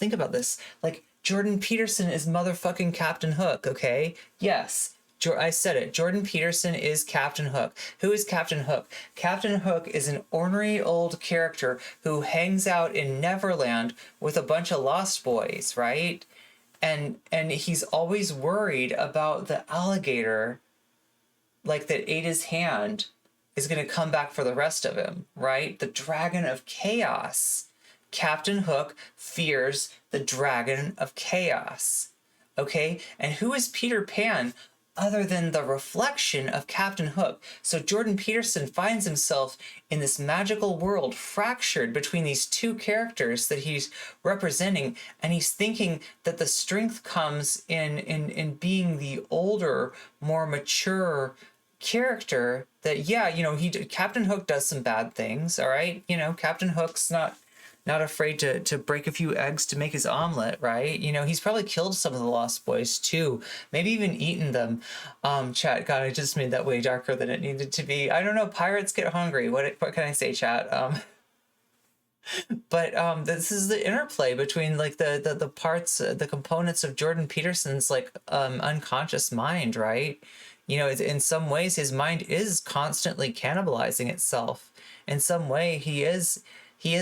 think about this. Like, Jordan Peterson is motherfucking Captain Hook, okay? Yes, I said it. Jordan Peterson is Captain Hook. Who is Captain Hook? Captain Hook is an ornery old character who hangs out in Neverland with a bunch of lost boys, right? And he's always worried about the alligator, like, that ate his hand is going to come back for the rest of him, right? The dragon of chaos. Captain Hook fears the dragon of chaos, okay? And who is Peter Pan other than the reflection of Captain Hook? So Jordan Peterson finds himself in this magical world fractured between these two characters that he's representing, and he's thinking that the strength comes in being the older, more mature character. That, yeah, you know, Captain Hook does some bad things, all right? You know, Captain Hook's not afraid to break a few eggs to make his omelet, right? You know, he's probably killed some of the Lost Boys too, maybe even eaten them. Chat, God, I just made that way darker than it needed to be. I don't know, pirates get hungry. What can I say, chat? But this is the interplay between, like, the parts, the components of Jordan Peterson's, like, unconscious mind, right? You know, in some ways his mind is constantly cannibalizing itself. In some way he is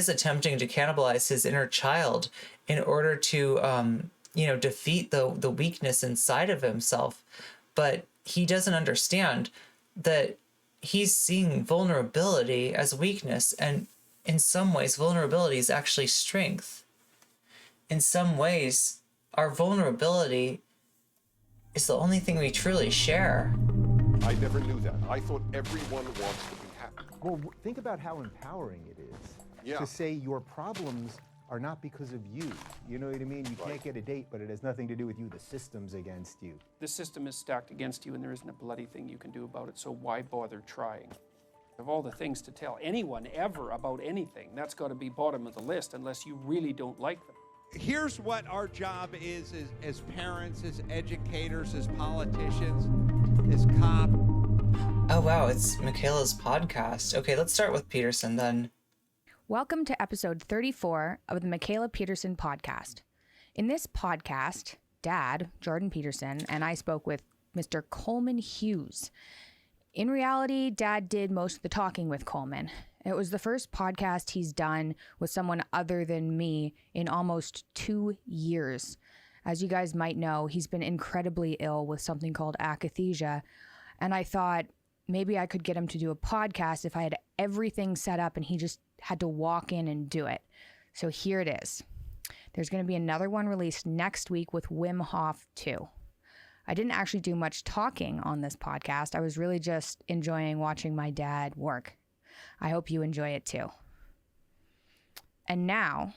attempting to cannibalize his inner child in order to, you know, defeat the weakness inside of himself. But he doesn't understand that he's seeing vulnerability as weakness, and in some ways vulnerability is actually strength. In some ways, our vulnerability is the only thing we truly share. I never knew that. I thought everyone wants to be happy. Well, think about how empowering it is. Yeah. To say your problems are not because of you. You know what I mean? You can't get a date, but it has nothing to do with you. The system's against you. The system is stacked against you, and there isn't a bloody thing you can do about it, so why bother trying? Of all the things to tell anyone ever about anything, that's got to be bottom of the list unless you really don't like them. Here's what our job is as parents, as educators, as politicians, as cops. Oh, wow, it's Michaela's podcast. Okay, let's start with Peterson then. Welcome to episode 34 of the Mikhaila Peterson podcast. In this podcast, Dad, Jordan Peterson, and I spoke with Mr. Coleman Hughes. In reality, Dad did most of the talking with Coleman. It was the first podcast he's done with someone other than me in almost 2 years. As you guys might know, he's been incredibly ill with something called akathisia, and I thought maybe I could get him to do a podcast if I had everything set up and he just had to walk in and do it. So here it is. There's going to be another one released next week with Wim Hof too. I didn't actually do much talking on this podcast. I was really just enjoying watching my dad work. I hope you enjoy it too. And now,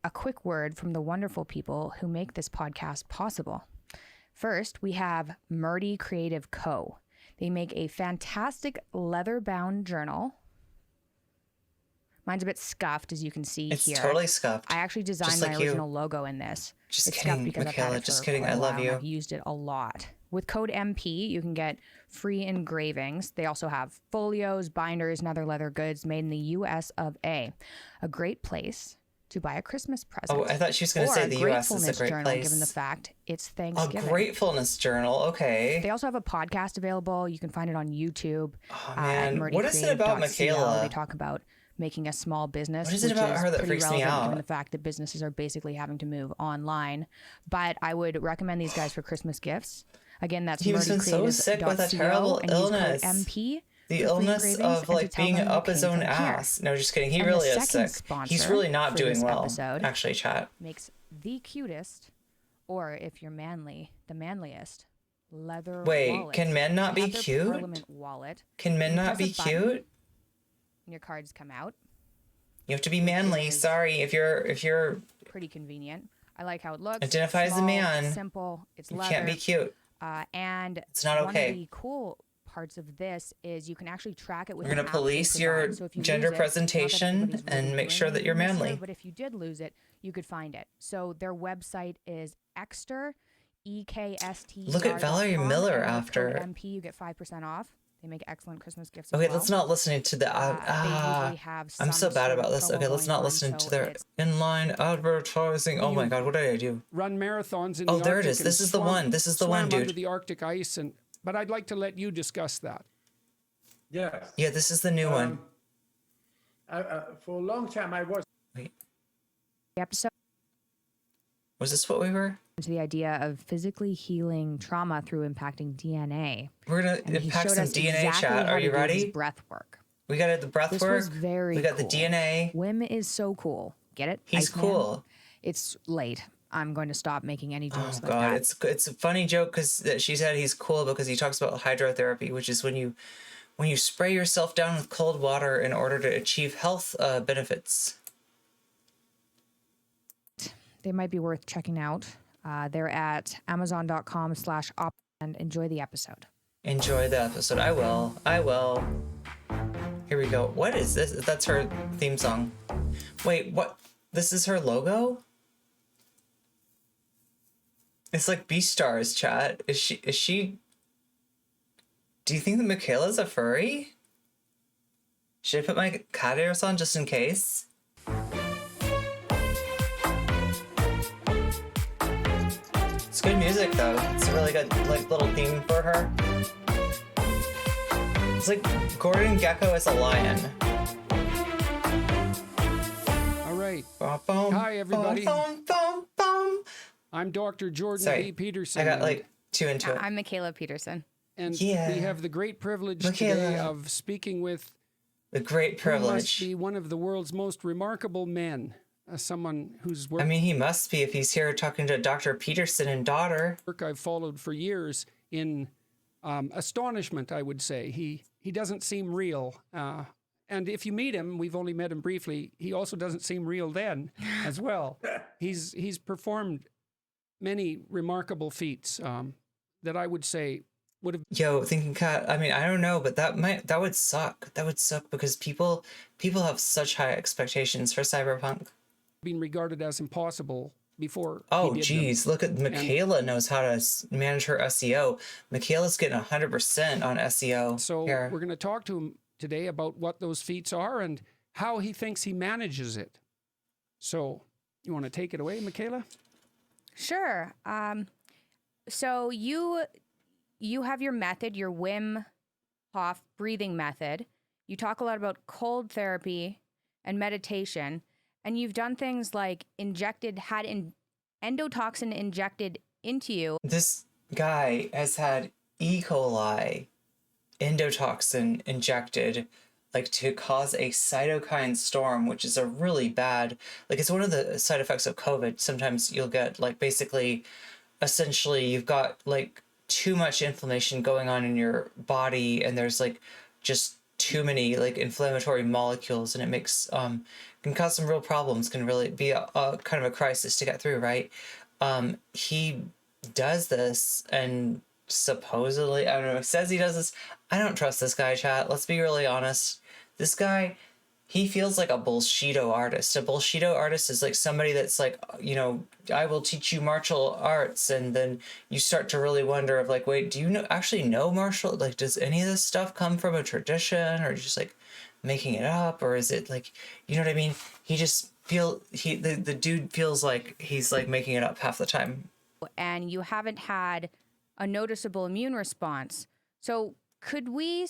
a quick word from the wonderful people who make this podcast possible. First, we have Murdy Creative Co. They make a fantastic leather-bound journal. Mine's a bit scuffed, as you can see it's here. It's totally scuffed. I actually designed my original logo in this. Just it's kidding, because Michaela. I've had it Just for kidding. quite a I love while, you. I've used it a lot. With code MP, you can get free engravings. They also have folios, binders, and other leather goods made in the US of A. A great place to buy a Christmas present. Oh, I thought she was going to say the US is a great journal, place. Given the fact it's Thanksgiving. A gratefulness journal, okay. They also have a podcast available. You can find it on YouTube. Oh, man. What is it about Michaela? They talk about making a small business. What is it about her that freaks me out? Given the fact that businesses are basically having to move online. But I would recommend these guys for Christmas gifts. Again, that's he was been so sick with a terrible illness. MP the illness of like being up his own ass. No, just kidding. He really is sick. He's really not doing well. Actually, chat makes the cutest, or if you're manly, the manliest leather. Wait, wallet. can men not be cute? Parliament wallet. Can men not be cute? And your cards come out. You have to be manly. Sorry, if you're pretty convenient. I like how it looks. Identify as a man. Simple. It's leather. You can't be cute. And it's not okay. One of the cool parts of this is you can actually track it with. We're going to police your gender presentation and make sure that you're manly. But if you did lose it, you could find it. So their website is Ekster, EKST. Look at Valerie Miller after. MP, you get 5% off. They make excellent Christmas gifts. As Okay, well. let's not listen to the. They usually have I'm so some bad sort about of this. Okay, promo let's going not on, listen so to their it's- inline advertising. Oh my God, what did I do? Run marathons in Oh, the there it Arctic is. and This is the swam- one. This is the one, swam under dude. the Arctic ice, but I'd like to let you discuss that. Yes. Yeah, this is the new one. For a long time, I was. Wait, The episode was this what we were? to the idea of physically healing trauma through impacting DNA. We're gonna And he impact showed some us DNA, exactly chat. how Are to you do his ready? breath work. We got the breath This work. was very We got cool. the DNA. Wim is so cool. Get it? He's Iceman? cool. It's late. I'm going to stop making any Oh jokes like God, that. it's a funny joke because she said he's cool because he talks about hydrotherapy, which is when you spray yourself down with cold water in order to achieve health benefits. They might be worth checking out. They're at amazon.com/op and enjoy the episode. Enjoy the episode. I will. Here we go. What is this? That's her theme song. Wait, what? This is her logo? It's like Beastars, chat. Is she... Do you think that Michaela's a furry? Should I put my cat ears on just in case? It's good music though. It's a really good like little theme for her. It's like Gordon Gekko as a lion. All right. Bum, bum, Hi, everybody. bum, bum, bum. I'm Dr. Jordan Sorry, B. Peterson. I got like too into it. I'm Mikhaila Peterson. and Yeah. we have the great privilege Micheala. today of speaking with A great who must privilege. be one of the world's most remarkable men, someone whose I work mean, he must be if he's here talking to Dr. Peterson and daughter. I've followed for years in astonishment, I would say. He doesn't seem real. And if you meet him, we've only met him briefly, he also doesn't seem real then as well. He's performed many remarkable feats that I would say would have Yo, thinking cat. I mean, I don't know, but that would suck. That would suck because people have such high expectations for cyberpunk. been regarded as impossible before. Oh, he did them. geez, look at Michaela knows how to manage her SEO. Michaela's getting 100% on SEO. So Here. we're going to talk to him today about what those feats are and how he thinks he manages it. So you want to take it away, Michaela? Sure. So you have your method, your Wim Hof breathing method. You talk a lot about cold therapy and meditation, and you've done things like had endotoxin injected into you. This guy has had E. coli endotoxin injected, like to cause a cytokine storm, which is a really bad, like it's one of the side effects of COVID. Sometimes you'll get like basically, essentially you've got like too much inflammation going on in your body and there's like just too many like inflammatory molecules and it makes, can cause some real problems, can really be a kind of a crisis to get through, right? He does this and supposedly, I don't know, says he does this. I don't trust this guy, chat. Let's be really honest. This guy, he feels like a bullshito artist. A bullshito artist is like somebody that's like, you know, I will teach you martial arts. And then you start to really wonder of like, wait, do you actually know martial? Like, does any of this stuff come from a tradition or just like making it up? Or is it like, you know what I mean? He just the dude feels like he's like making it up half the time. And you haven't had a noticeable immune response. So could we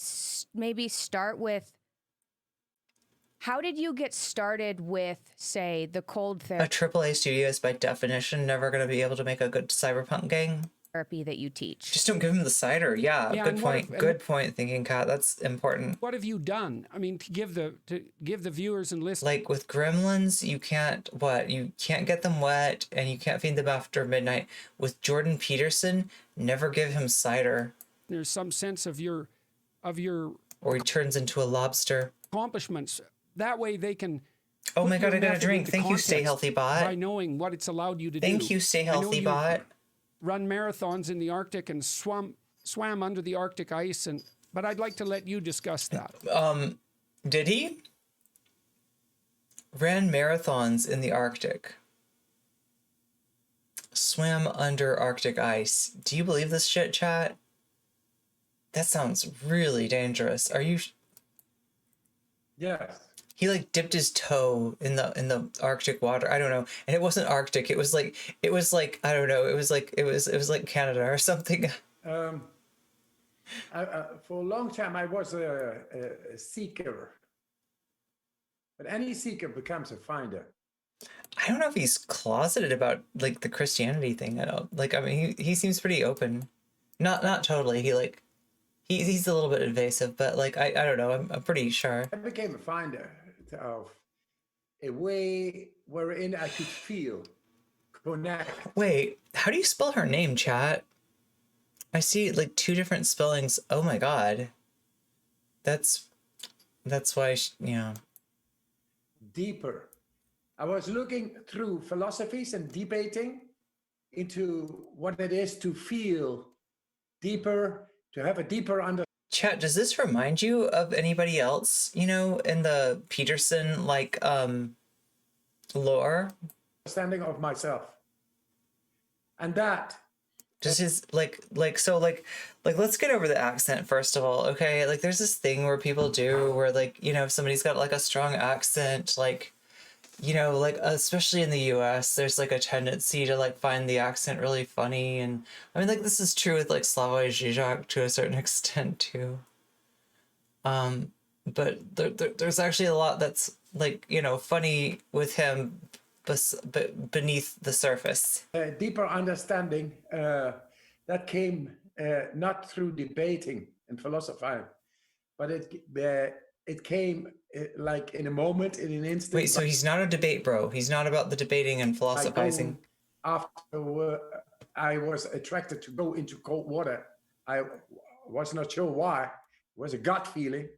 maybe start with, how did you get started with, say, the cold A therapy AAA studio is by definition never going to be able to make a good cyberpunk game. that you teach? Just don't give him the cider. Yeah, Yeah, good and what point. if- Good point, thinking cat. That's important. What have you done? I mean, to give the viewers and listeners Like with gremlins, you can't get them wet and you can't feed them after midnight. With Jordan Peterson, never give him cider some sense of your or he turns into a lobster. accomplishments. That way they can. Oh put my God, your I got a method drink. into Thank you, Stay context Healthy by Bot. knowing what it's allowed you to do. Thank you, Stay I know Healthy you've Bot. Run marathons in the Arctic and swam under the Arctic ice, but I'd like to let you discuss that. Did he? Ran marathons in the Arctic. Swam under Arctic ice. Do you believe this shit, chat? That sounds really dangerous. Are you? Yes. He like dipped his toe in the Arctic water. I don't know, and it wasn't Arctic. It was like I don't know. It was like Canada or something. For a long time, I was a seeker. But any seeker becomes a finder. I don't know if he's closeted about like the Christianity thing. I don't like. I mean, he seems pretty open. Not totally. He's a little bit invasive, but like I don't know. I'm pretty sure. I became a finder of a way wherein I could feel, connect. Wait, how do you spell her name, chat? I see like 2 different spellings. Oh my god. That's why yeah. Deeper. I was looking through philosophies and debating into what it is to feel deeper, to have a deeper understanding. Chat, does this remind you of anybody else, you know, in the Peterson like lore? Understanding of myself. And that Just his like let's get over the accent first of all, okay? Like there's this thing where people do where like, you know, if somebody's got like a strong accent, like, you know, like especially in the US, there's like a tendency to like find the accent really funny. And I mean like this is true with like Slavoj Žižek to a certain extent too. But there's actually a lot that's like, you know, funny with him but beneath the surface. Deeper understanding that came not through debating and philosophizing, but it came like in a moment, in an instant. Wait, so he's not a debate bro. He's not about the debating and philosophizing. After I was attracted to go into cold water, I was not sure why. It was a gut feeling.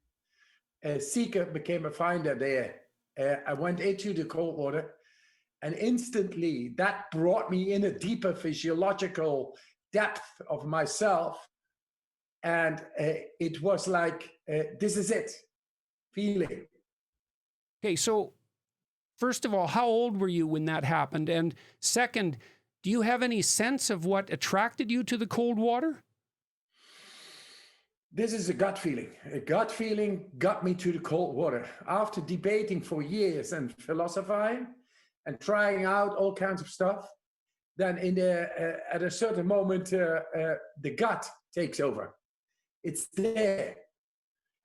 A seeker became a finder there. I went into the cold water, and instantly that brought me in a deeper physiological depth of myself. And it was like, this is it, feeling. Okay, so first of all, how old were you when that happened? And second, do you have any sense of what attracted you to the cold water? This is a gut feeling. A gut feeling got me to the cold water. After debating for years and philosophizing and trying out all kinds of stuff, then at a certain moment, the gut takes over. It's there.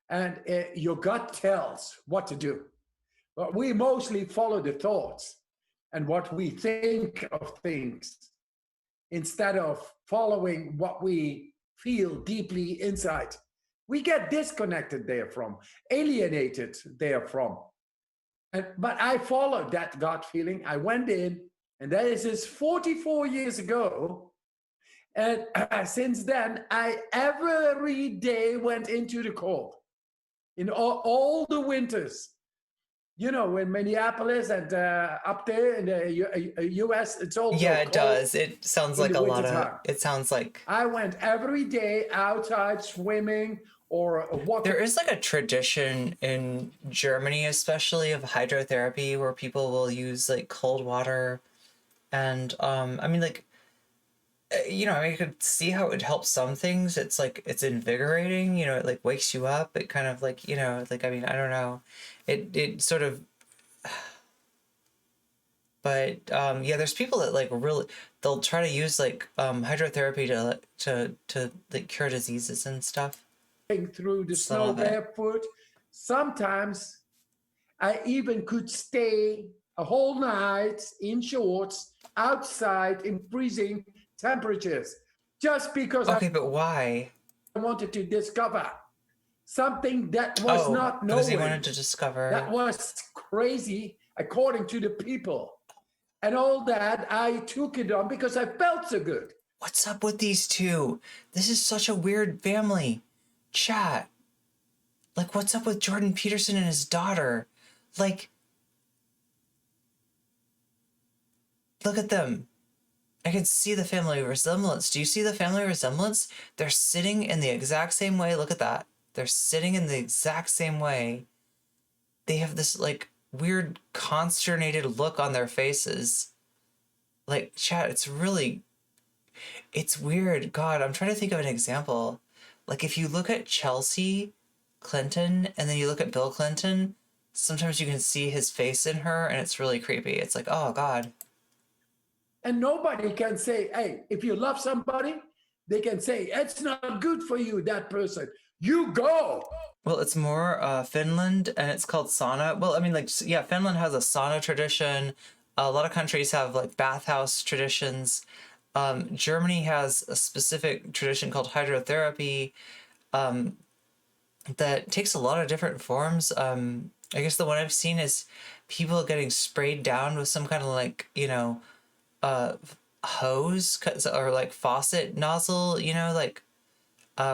And your gut tells what to do. But we mostly follow the thoughts and what we think of things instead of following what we feel deeply inside. We get disconnected therefrom, alienated therefrom. But I followed that gut feeling. I went in, and that is 44 years ago. And since then, I every day went into the cold. In all the winters. You know, in Minneapolis and up there in the U.S., it's all yeah, it does. It sounds like a lot of. It sounds like I went every day outside swimming or walking. There is like a tradition in Germany, especially of hydrotherapy, where people will use like cold water, and I mean, like, you know, I mean, you could see how it helps some things. It's like it's invigorating. You know, it like wakes you up. It kind of like, you know, like, I mean, I don't know. It sort of, but yeah, there's people that like really, they'll try to use like hydrotherapy to like cure diseases and stuff. Through the snow barefoot. Sometimes I even could stay a whole night in shorts outside in freezing temperatures just because but why? I wanted to discover something that was not known. Because he wanted to discover. That was crazy, according to the people. And all that, I took it on because I felt so good. What's up with these two? This is such a weird family. Chat. Like, what's up with Jordan Peterson and his daughter? Like, look at them. I can see the family resemblance. Do you see the family resemblance? They're sitting in the exact same way. Look at that. They're sitting in the exact same way. They have this like weird consternated look on their faces. Like, chat, it's weird. God, I'm trying to think of an example. like if you look at Chelsea Clinton and then you look at Bill Clinton, sometimes you can see his face in her and it's really creepy. It's like, oh God. And nobody can say, hey, if you love somebody, they can say, it's not good for you, that person. You go. Well, it's more Finland, and it's called sauna. Well, I mean, like, yeah, Finland has a sauna tradition. A lot of countries have like bathhouse traditions. Germany has a specific tradition called hydrotherapy that takes a lot of different forms. I guess the one I've seen is people getting sprayed down with some kind of like, you know, hose or like faucet nozzle, you know, like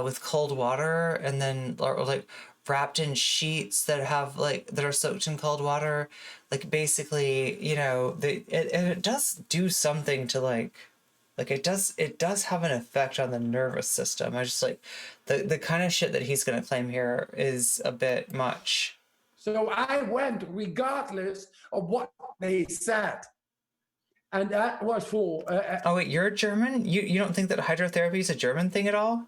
with cold water, and then or like wrapped in sheets that have like that are soaked in cold water. Like basically, you know, it does do something to like it does have an effect on the nervous system. I just like the kind of shit that he's gonna claim here is a bit much. So I went regardless of what they said. And that was for Oh wait, you're German? You don't think that hydrotherapy is a German thing at all?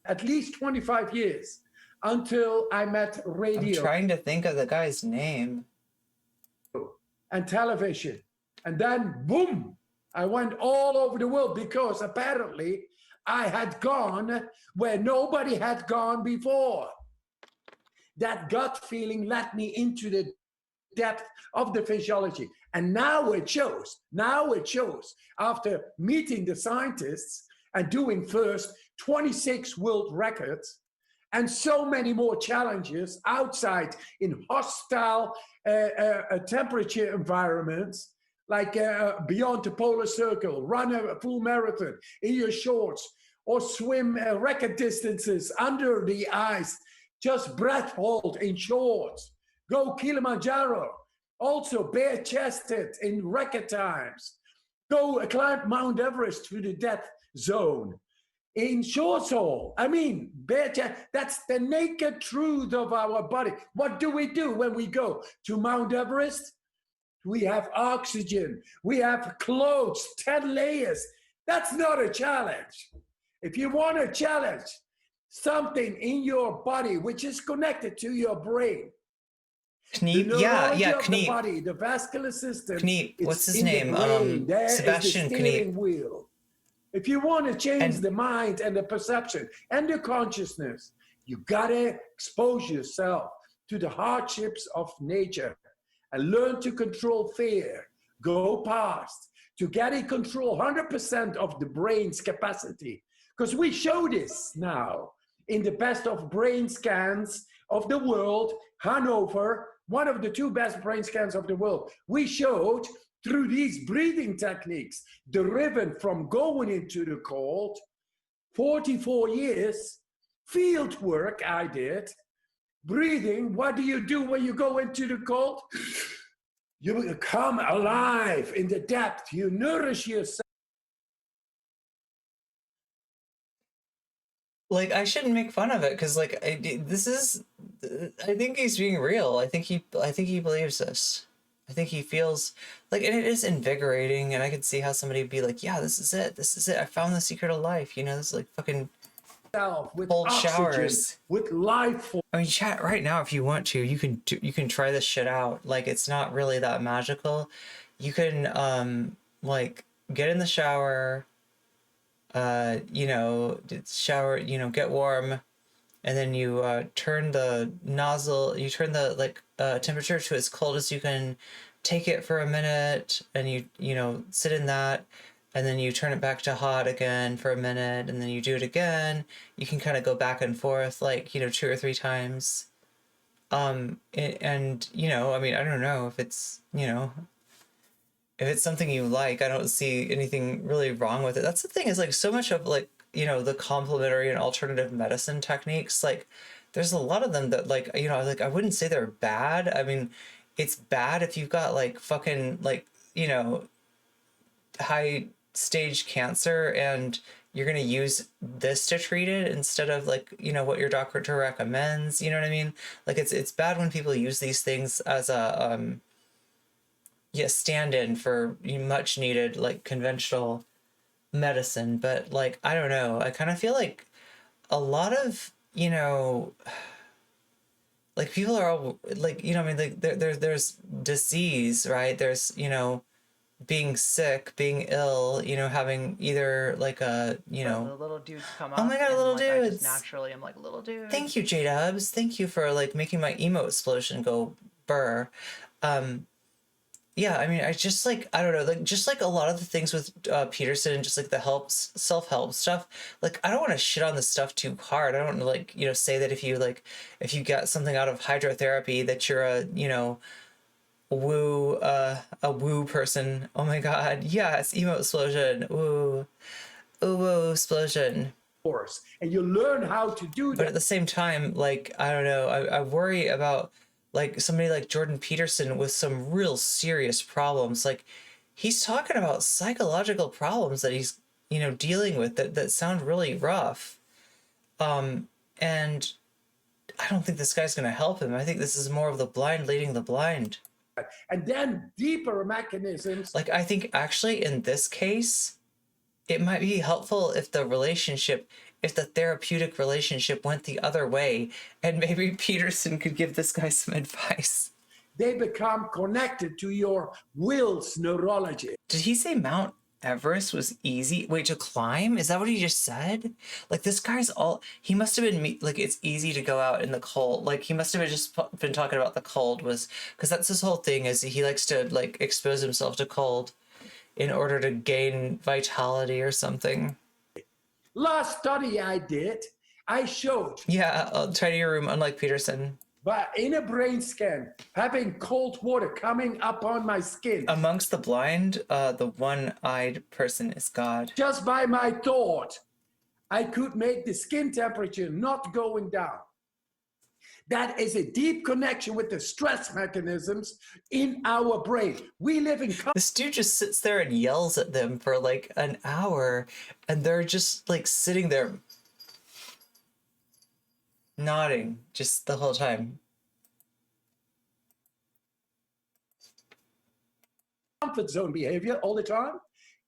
at least 25 years until I met I'm radio trying to think of the guy's name. and television. And then, boom, I went all over the world because apparently I had gone where nobody had gone before. That gut feeling led me into the depth of the physiology. And now it shows, after meeting the scientists and doing first 26 world records and so many more challenges outside in hostile temperature environments, like beyond the polar circle, run a full marathon in your shorts, or swim record distances under the ice, just breath hold in shorts, go Kilimanjaro, also bare-chested in record times, go climb Mount Everest to the death zone in shorts all. I mean, that's the naked truth of our body. What do we do when we go to Mount Everest? We have oxygen, we have clothes, 10 layers. That's not a challenge. If you want a challenge, something in your body which is connected to your brain. Kniep, The neurology of the Kniep. body, the vascular system. Kniep, it's what's his in the name? brain. There is the Sebastian steering Kniep. wheel. If you want to change And- the mind and the perception and the consciousness, you gotta expose yourself to the hardships of nature and learn to control fear, go past, to get in control 100% of the brain's capacity. Because we show this now in the best of brain scans of the world, Hanover, one of the 2 best brain scans of the world. We showed through these breathing techniques, driven from going into the cold, 44 years, field work I did, breathing. What do you do when you go into the cold? You come alive in the depth, you nourish yourself. Like, I shouldn't make fun of it because, like, I think he's being real. I think he believes this. I think he feels like, and it is invigorating. And I could see how somebody would be like, "Yeah, this is it. This is it. I found the secret of life." You know, this is like fucking With cold oxygen, showers. with life force. I mean, chat right now if you want to. You can try this shit out. Like, it's not really that magical. You can like get in the shower. You know, shower, you know, get warm, and then you turn the nozzle, you turn the temperature to as cold as you can take it for a minute, and you know, sit in that, and then you turn it back to hot again for a minute, and then you do it again. You can kind of go back and forth, like, you know, 2 or 3 times. And you know, I mean, I don't know if it's, you know, if it's something you like, I don't see anything really wrong with it. That's the thing, is like so much of like, you know, the complementary and alternative medicine techniques, like there's a lot of them that, like, you know, like I wouldn't say they're bad. I mean, it's bad if you've got like fucking like, you know, high stage cancer and you're going to use this to treat it instead of like, you know, what your doctor recommends, you know what I mean? Like it's bad when people use these things as a, stand-in for much needed like conventional medicine. But like, I don't know, I kind of feel like a lot of, you know, like people are all like, you know, I mean, like there's disease, right? There's, you know, being sick, being ill, you know, having either like a, you The know, little dudes come up. oh my god, and, little like, I just dudes. naturally am like little dudes. Thank you, J-Dubs. Thank you for like making my emo explosion go burr. Yeah, I mean, I just like, I don't know, like just like a lot of the things with Peterson and just like the self-help stuff, like I don't want to shit on this stuff too hard. I don't want to like, you know, say that if you get something out of hydrotherapy that you're a, you know, a woo person. Oh my god, yes, emo explosion. Woo. Ooh, woo explosion. Course, and you learn how to do that. But at the same time, like, I don't know, I worry about like somebody like Jordan Peterson with some real serious problems. Like he's talking about psychological problems that he's, you know, dealing with that sound really rough. And I don't think this guy's going to help him. I think this is more of the blind leading the blind. And then deeper mechanisms. Like, I think actually in this case, it might be helpful if the therapeutic relationship went the other way, and maybe Peterson could give this guy some advice. They become connected to your will's neurology. Did he say Mount Everest was easy? Wait, to climb? Is that what he just said? Like, this guy's he must have been, like, it's easy to go out in the cold. Like, he must have just been talking about the cold, because that's his whole thing, is he likes to, like, expose himself to cold in order to gain vitality or something. Last study I did, I showed. Yeah, I'll try to your room, unlike Peterson. But in a brain scan, having cold water coming up on my skin. Amongst the blind, the one-eyed person is God. Just by my thought, I could make the skin temperature not going down. That is a deep connection with the stress mechanisms in our brain. We live in... This dude just sits there and yells at them for like an hour, and they're just like sitting there nodding just the whole time. Comfort zone behavior all the time,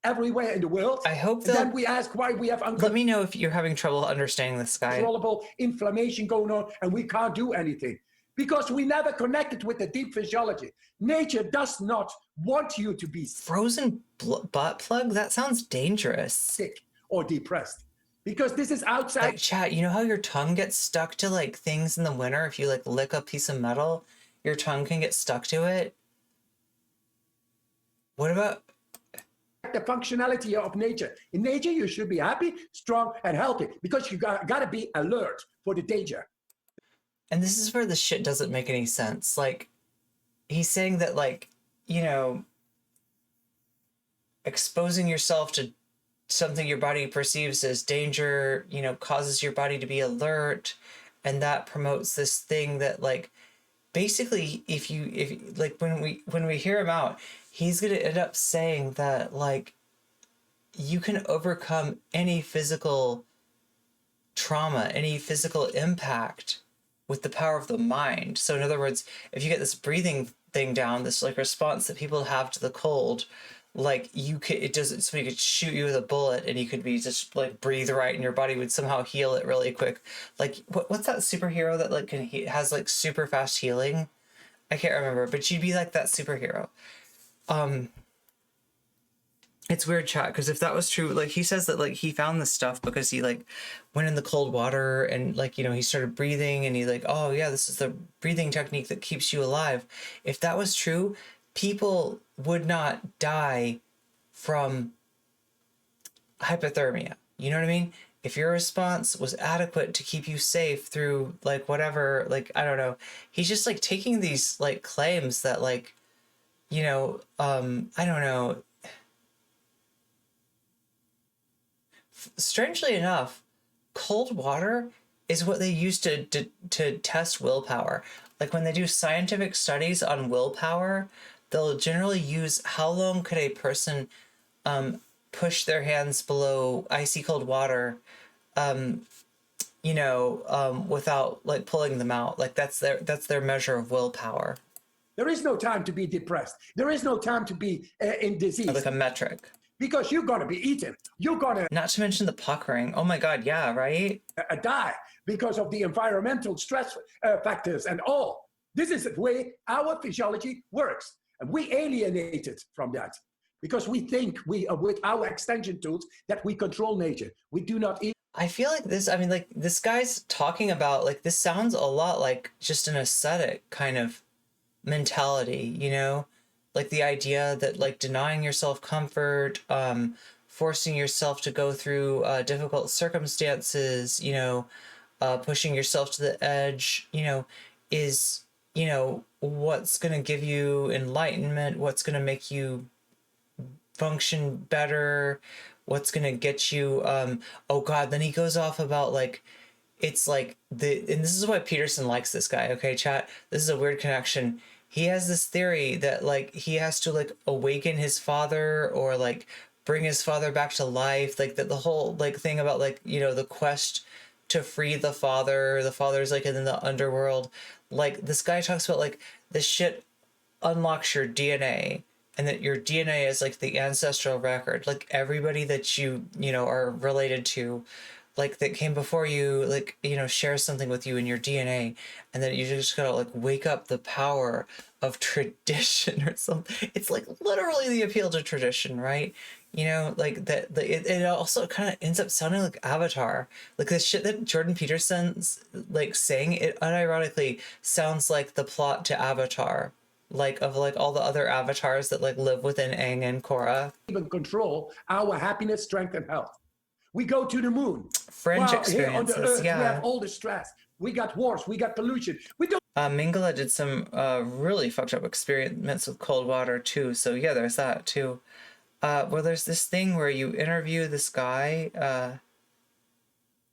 everywhere in the world. I hope that. Then we ask why we have Let me know if you're having trouble understanding this guy. Uncontrollable inflammation going on, and we can't do anything because we never connected with the deep physiology. Nature does not want you to be frozen butt plug. That sounds dangerous. Sick or depressed. Because this is outside. Like, chat, you know how your tongue gets stuck to like things in the winter? If you like lick a piece of metal, your tongue can get stuck to it. What about the functionality of nature? In nature, you should be happy, strong, and healthy because you got to be alert for the danger. And this is where the shit doesn't make any sense. Like, he's saying that, like, you know, exposing yourself to something your body perceives as danger, you know, causes your body to be alert, and that promotes this thing that, like, basically, if like when we hear him out, he's gonna end up saying that, like, you can overcome any physical trauma, any physical impact with the power of the mind. So in other words, if you get this breathing thing down, this like response that people have to the cold, like somebody could shoot you with a bullet and you could be just like breathe right and your body would somehow heal it really quick. Like what's that superhero that like has like super fast healing? I can't remember, but you'd be like that superhero. It's weird, chat, because if that was true, like he says that like he found this stuff because he like went in the cold water and like, you know, he started breathing and he like, oh yeah, this is the breathing technique that keeps you alive. If that was true, people would not die from hypothermia. You know what I mean? If your response was adequate to keep you safe through like whatever, like, I don't know. He's just like taking these like claims that like, you know, I don't know. Strangely enough, cold water is what they use to test willpower. Like when they do scientific studies on willpower, they'll generally use how long could a person push their hands below icy cold water, you know, without like pulling them out. Like that's their measure of willpower. There is no time to be depressed. There is no time to be in disease. Like a metric. because you're going to be eaten. You're going to Not to mention the puckering. Oh my God, yeah, right? die because of the environmental stress factors and all. This is the way our physiology works. And we alienated from that because we think we, with our extension tools, that we control nature. We do not eat. I feel like this, I mean, like, this guy's talking about, like, this sounds a lot like just an ascetic kind of mentality, you know? Like the idea that, like, denying yourself comfort, forcing yourself to go through difficult circumstances, you know, pushing yourself to the edge, you know, is, you know, what's going to give you enlightenment, what's going to make you function better, what's going to get you, oh God, then he goes off about, like, it's like and this is why Peterson likes this guy, okay, chat? This is a weird connection. He has this theory that, like, he has to, like, awaken his father or, like, bring his father back to life, like, that the whole, like, thing about, like, you know, the quest to free the father's, like, in the underworld. Like, this guy talks about, like, this shit unlocks your DNA, and that your DNA is, like, the ancestral record. Like, everybody that you know, are related to, like, that came before you, like, you know, shares something with you in your DNA, and then you just gotta, like, wake up the power of tradition or something. It's, like, literally the appeal to tradition, right? You know, like, that it also kind of ends up sounding like Avatar. Like, the shit that Jordan Peterson's, like, saying, it unironically sounds like the plot to Avatar. Like, of, like, all the other avatars that, like, live within Aang and Korra. Even control our happiness, strength, and health. We go to the moon. Fringe Well, here on the experiences, earth, yeah. we have all the stress. We got wars. We got pollution. We don't. Mingala did some really fucked up experiments with cold water too. So yeah, there's that too. Well, there's this thing where you interview this guy.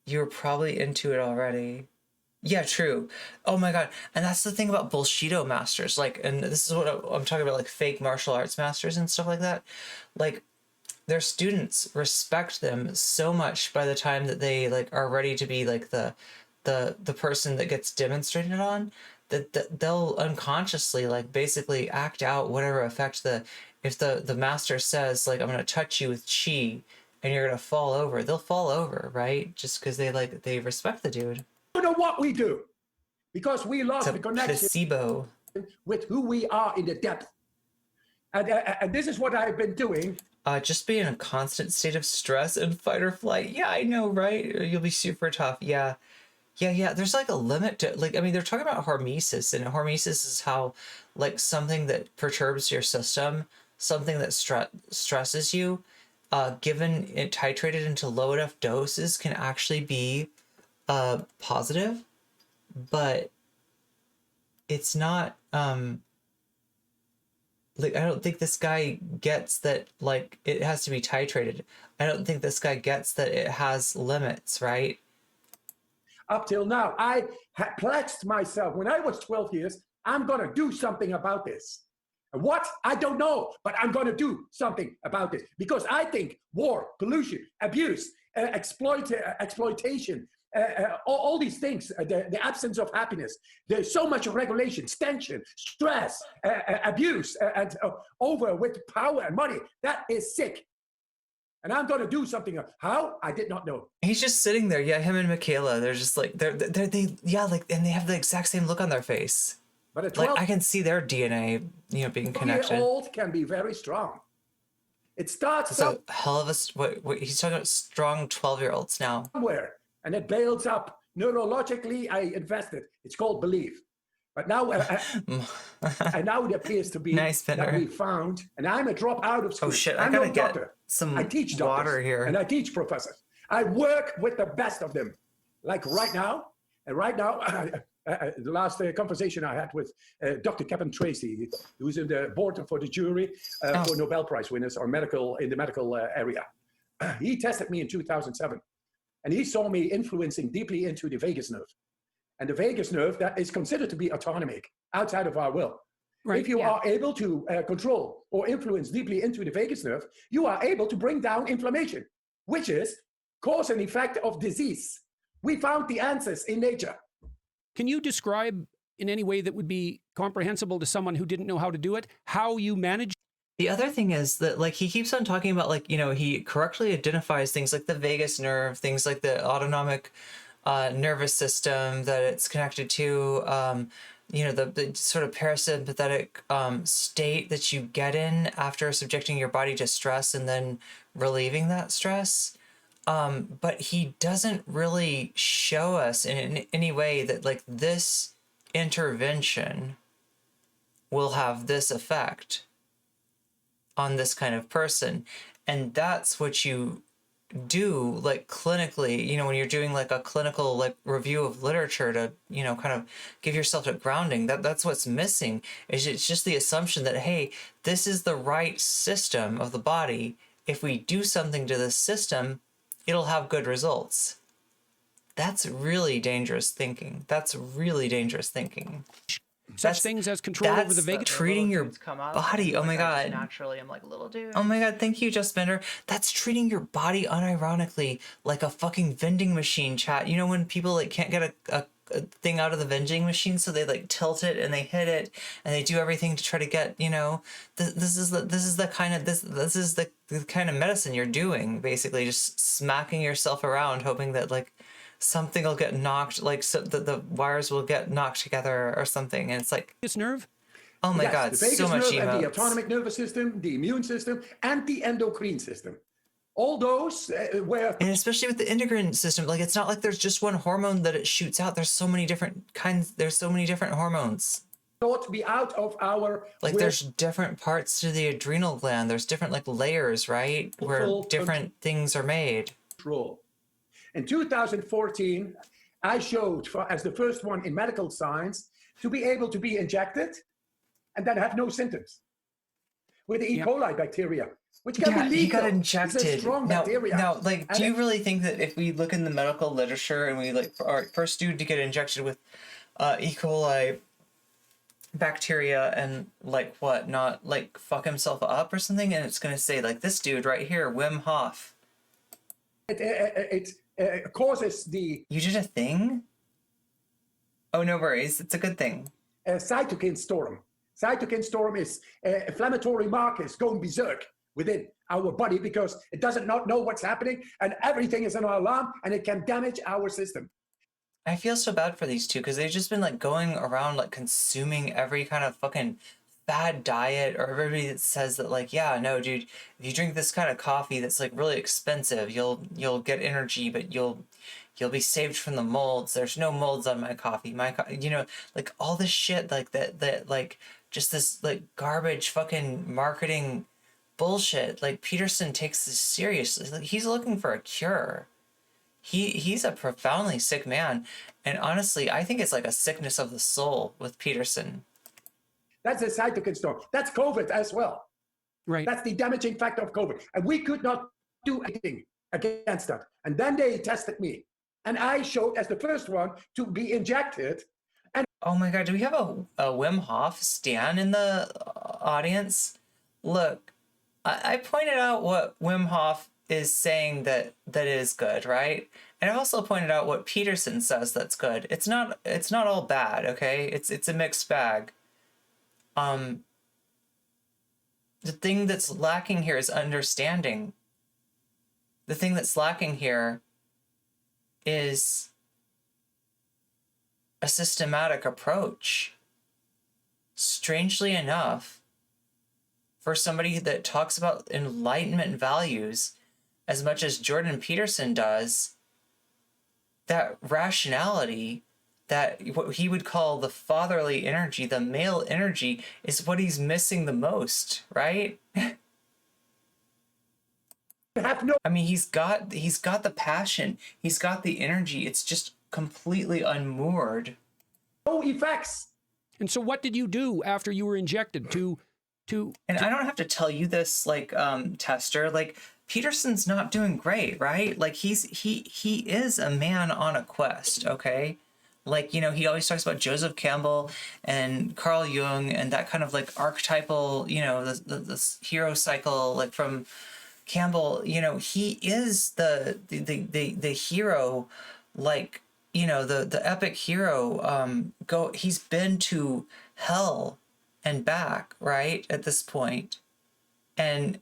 You were probably into it already. Yeah, true. Oh my God. And that's the thing about Bullshido masters. Like, and this is what I'm talking about, like fake martial arts masters and stuff like that. Like, their students respect them so much by the time that they, like, are ready to be, like, the person that gets demonstrated on, that they'll unconsciously, like, basically act out whatever effect if the master says, like, I'm going to touch you with chi and you're going to fall over, they'll fall over, right? Just because they respect the dude. You know what we do, because we lost It's a the connection placebo. with who we are in the depth. And this is what I've been doing. Just be in a constant state of stress and fight or flight. Yeah, I know, right? You'll be super tough. Yeah. There's, like, a limit to, like, I mean, they're talking about hormesis, and hormesis is how, like, something that perturbs your system, something that stresses you, given it titrated into low enough doses, can actually be positive, but it's not, like, I don't think this guy gets that, like, it has to be titrated. I don't think this guy gets that it has limits, right? Up till now, I had pledged myself when I was 12 years, I'm going to do something about this. And what? I don't know, but I'm going to do something about this because I think war, pollution, abuse, exploitation, all these things, the absence of happiness, there's so much regulation, tension, stress, abuse, and over with power and money. That is sick. And I'm going to do something. How? I did not know. He's just sitting there. Yeah, him and Michaela, they're just like, like, and they have the exact same look on their face. But at Like, 12, I can see their DNA, you know, being connected. year-old can be very strong. It starts So hell of a, what he's talking about strong 12-year-olds now. somewhere, and it builds up. Neurologically, I invested. It's called belief. But now, and now it appears to be Nice, that Benner. we found, and I'm a drop out of school. Oh shit, I'm I gotta no get doctor. some I teach doctors, water here. and I teach professors. I work with the best of them. Like right now, the last conversation I had with Dr. Kevin Tracy, who's in the board for the jury for Nobel Prize winners or in the medical area. He tested me in 2007, and he saw me influencing deeply into the vagus nerve. And the vagus nerve, that is considered to be autonomic, outside of our will. Right, if you are able to control or influence deeply into the vagus nerve, you are able to bring down inflammation, which is cause and effect of disease. We found the answers in nature. Can you describe in any way that would be comprehensible to someone who didn't know how to do it, how you managed? The other thing is that, like, he keeps on talking about, like, you know, he correctly identifies things like the vagus nerve, things like the autonomic nervous system that it's connected to, you know, the sort of parasympathetic state that you get in after subjecting your body to stress and then relieving that stress. But he doesn't really show us in any way that, like, this intervention will have this effect on this kind of person. And that's what you do, like, clinically, you know, when you're doing like a clinical like review of literature to, you know, kind of give yourself a grounding. That's what's missing, is it's just the assumption that, hey, this is the right system of the body. If we do something to this system, it'll have good results. That's really dangerous thinking. That's really dangerous thinking. Such things as control over the vagus. Treating your body. Oh my God. Naturally, I'm like a little dude. Oh my God. Thank you, Just Bender. That's treating your body unironically like a fucking vending machine, chat. You know when people like can't get a thing out of the vending machine, so they like tilt it and they hit it and they do everything to try to get, you know, this is the kind of medicine you're doing, basically just smacking yourself around, hoping that like something will get knocked, like so the wires will get knocked together or something, and it's like This nerve. oh my Yes, God, the vagus so much nerve and the emotes. autonomic nervous system, the immune system, and the endocrine system. All those where And especially with the endocrine system, like it's not like there's just one hormone that it shoots out. There's so many different kinds. There's so many different hormones. thought to be out of our Like there's different parts to the adrenal gland. There's different like layers, right? Where Full different things are made. control. In 2014, I showed as the first one in medical science to be able to be injected and then have no symptoms with the E. coli bacteria, which can be lethal. He got It's a injected. strong bacteria. Now, like, And do you really think that if we look in the medical literature and we like, our first dude to get injected with E. coli bacteria and like what, not like fuck himself up or something, and it's gonna say like this dude right here, Wim Hof. It causes the You did a thing? Oh, no worries. It's a good thing. cytokine storm. Cytokine storm is inflammatory markers going berserk within our body because it doesn't not know what's happening and everything is an alarm and it can damage our system. I feel so bad for these two because they've just been like going around like consuming every kind of fucking bad diet, or everybody that says that like, yeah, no, dude, if you drink this kind of coffee that's like really expensive, you'll get energy, but you'll be saved from the molds. There's no molds on my coffee. You know, like all this shit like that like just this like garbage fucking marketing bullshit. Like Peterson takes this seriously. Like he's looking for a cure. He's a profoundly sick man, and honestly, I think it's like a sickness of the soul with Peterson. That's a cytokine storm. That's COVID as well. Right. That's the damaging factor of COVID. And we could not do anything against that. And then they tested me. And I showed as the first one to be injected. And Oh my God, do we have a Wim Hof stan in the audience? Look, I pointed out what Wim Hof is saying that is good, right? And I also pointed out what Peterson says that's good. It's not all bad, okay? It's a mixed bag. The thing that's lacking here is understanding. The thing that's lacking here is a systematic approach. Strangely enough, for somebody that talks about enlightenment values as much as Jordan Peterson does, that rationality, that what he would call the fatherly energy, the male energy, is what he's missing the most, right? have no I mean, he's got the passion, he's got the energy. It's just completely unmoored. effects. And so, what did you do after you were injected to? And I don't have to tell you this, like, Tester, like, Peterson's not doing great, right? Like, he is a man on a quest, okay? Like, you know, he always talks about Joseph Campbell and Carl Jung and that kind of like archetypal, you know, this hero cycle, like from Campbell. You know, he is the hero, like, you know, the epic hero. He's been to hell and back, right, at this point. and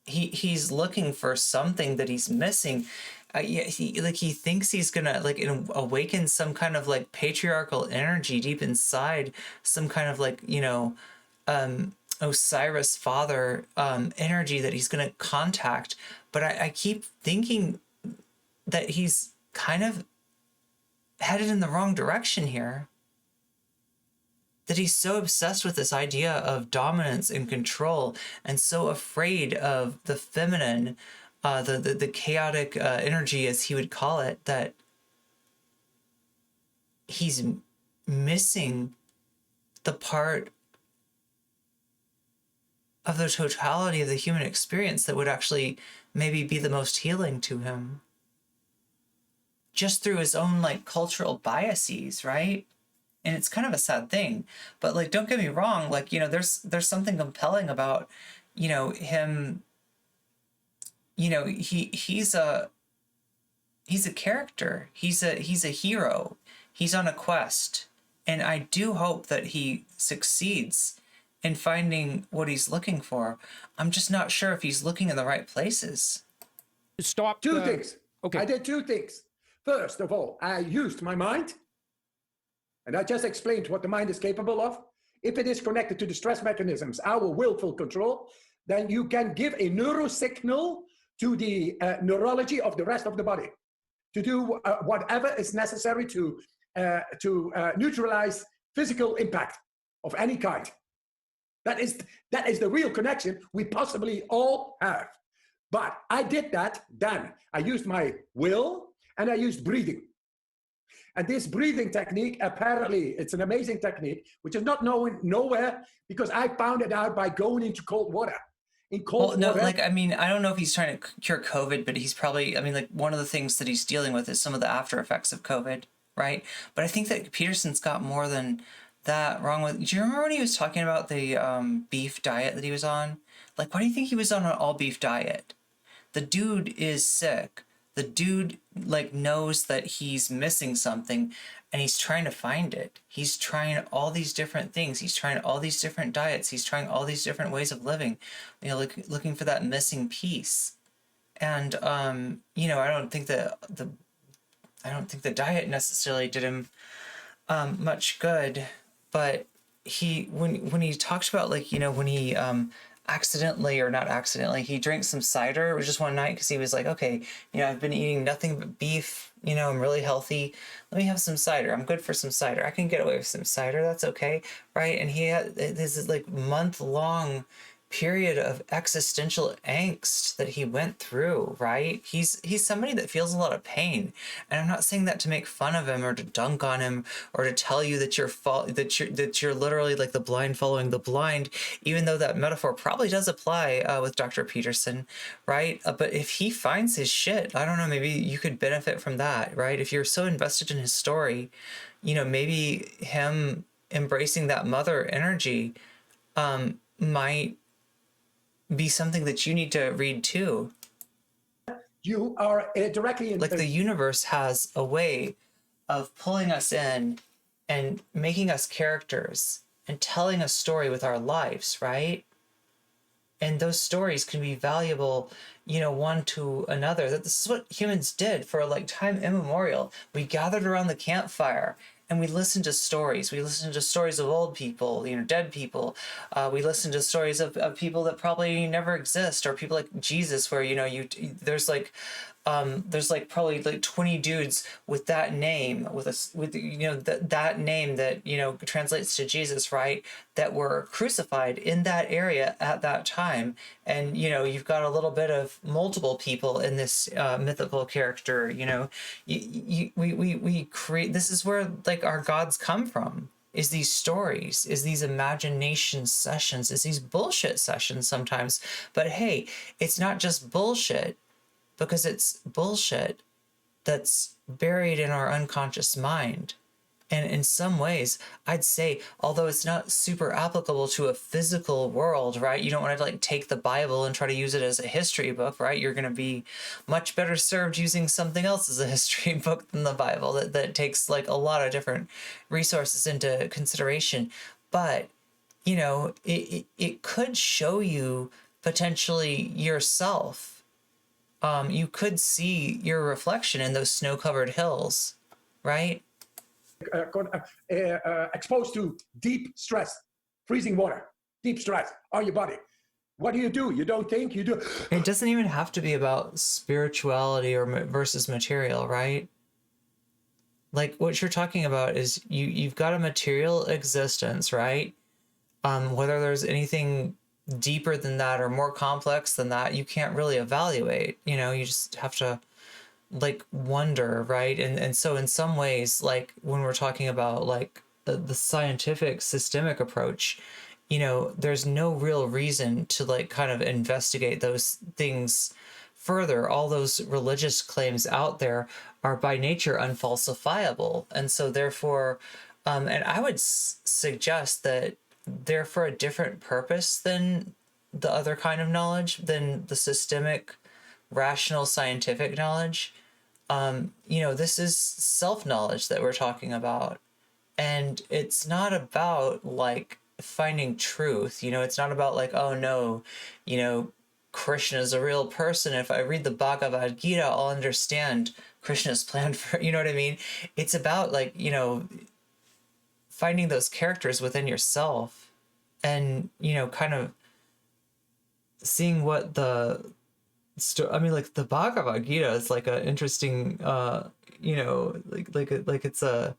he's looking for something that he's missing. Yeah, he thinks he's gonna like awaken some kind of like patriarchal energy deep inside, some kind of like, you know, Osiris father energy that he's gonna contact. But I keep thinking that he's kind of headed in the wrong direction here. That he's so obsessed with this idea of dominance and control, and so afraid of the feminine, the chaotic energy, as he would call it, that he's missing the part of the totality of the human experience that would actually maybe be the most healing to him. Just through his own like cultural biases, right? And it's kind of a sad thing, but like, don't get me wrong. Like, you know, there's something compelling about, you know, him, you know, he's a character. He's a hero. He's on a quest. And I do hope that he succeeds in finding what he's looking for. I'm just not sure if he's looking in the right places. Stop. Two things. Okay. I did two things. First of all, I used my mind. And I just explained what the mind is capable of. If it is connected to the stress mechanisms, our willful control, then you can give a neurosignal to the neurology of the rest of the body to do whatever is necessary to neutralize physical impact of any kind. That is the real connection we possibly all have. But I did that then. I used my will and I used breathing. And this breathing technique, apparently, it's an amazing technique, which is not known nowhere because I found it out by going into cold water. In cold water. Like, I mean, I don't know if he's trying to cure COVID, but he's probably, I mean, like, one of the things that he's dealing with is some of the after effects of COVID, right? But I think that Peterson's got more than that wrong with. Do you remember when he was talking about the beef diet that he was on? Like, why do you think he was on an all beef diet? The dude is sick. The dude like knows that he's missing something and he's trying to find it. He's trying all these different things. He's trying all these different diets. He's trying all these different ways of living, you know, like looking for that missing piece. And, you know, I don't think the diet necessarily did him much good, but when he talks about like, you know, when he, accidentally or not accidentally, he drank some cider. It was just one night because he was like, okay, you know, I've been eating nothing but beef, you know, I'm really healthy. Let me have some cider. I'm good for some cider. I can get away with some cider. That's okay, right? And he had this like month-long period of existential angst that he went through, right? He's somebody that feels a lot of pain, and I'm not saying that to make fun of him or to dunk on him or to tell you that you're literally like the blind following the blind, even though that metaphor probably does apply with Dr. Peterson, right? But if he finds his shit, I don't know, maybe you could benefit from that, right? If you're so invested in his story, you know, maybe him embracing that mother energy might be something that you need to read too. You are directly in. Like the universe has a way of pulling us in and making us characters and telling a story with our lives, right? And those stories can be valuable, you know, one to another. That this is what humans did for like time immemorial. We gathered around the campfire and we listened to stories. We listened to stories of old people, you know, dead people. We listened to stories of people that probably never exist, or people like Jesus, where, you know, there's like probably like 20 dudes with that name, with you know, that name that, you know, translates to Jesus, right? That were crucified in that area at that time. And, you know, you've got a little bit of multiple people in this mythical character, you know. We create, this is where like our gods come from, is these stories, is these imagination sessions, is these bullshit sessions sometimes. But hey, it's not just bullshit, because it's bullshit that's buried in our unconscious mind. And in some ways, I'd say, although it's not super applicable to a physical world, right? You don't want to like take the Bible and try to use it as a history book, right? You're going to be much better served using something else as a history book than the Bible that takes like a lot of different resources into consideration. But, you know, it could show you potentially yourself. You could see your reflection in those snow-covered hills, right? Exposed to deep stress, freezing water, deep stress on your body. What do? You don't think, you do. It doesn't even have to be about spirituality or versus material, right? Like what you're talking about is you've got a material existence, right? Whether there's anything deeper than that or more complex than that, you can't really evaluate. You know, you just have to like wonder, right? And so in some ways, like when we're talking about like the scientific systemic approach, you know, there's no real reason to like kind of investigate those things further. All those religious claims out there are by nature unfalsifiable, and so therefore and I would suggest that they're for a different purpose than the other kind of knowledge, than the systemic rational scientific knowledge. You know, this is self-knowledge that we're talking about, and it's not about like finding truth. You know, it's not about like, oh no, you know, Krishna is a real person. If I read the Bhagavad Gita, I'll understand Krishna's plan for, you know what I mean? It's about like, you know, finding those characters within yourself and, you know, kind of seeing what I mean, like the Bhagavad Gita is like an interesting, you know, like it's a,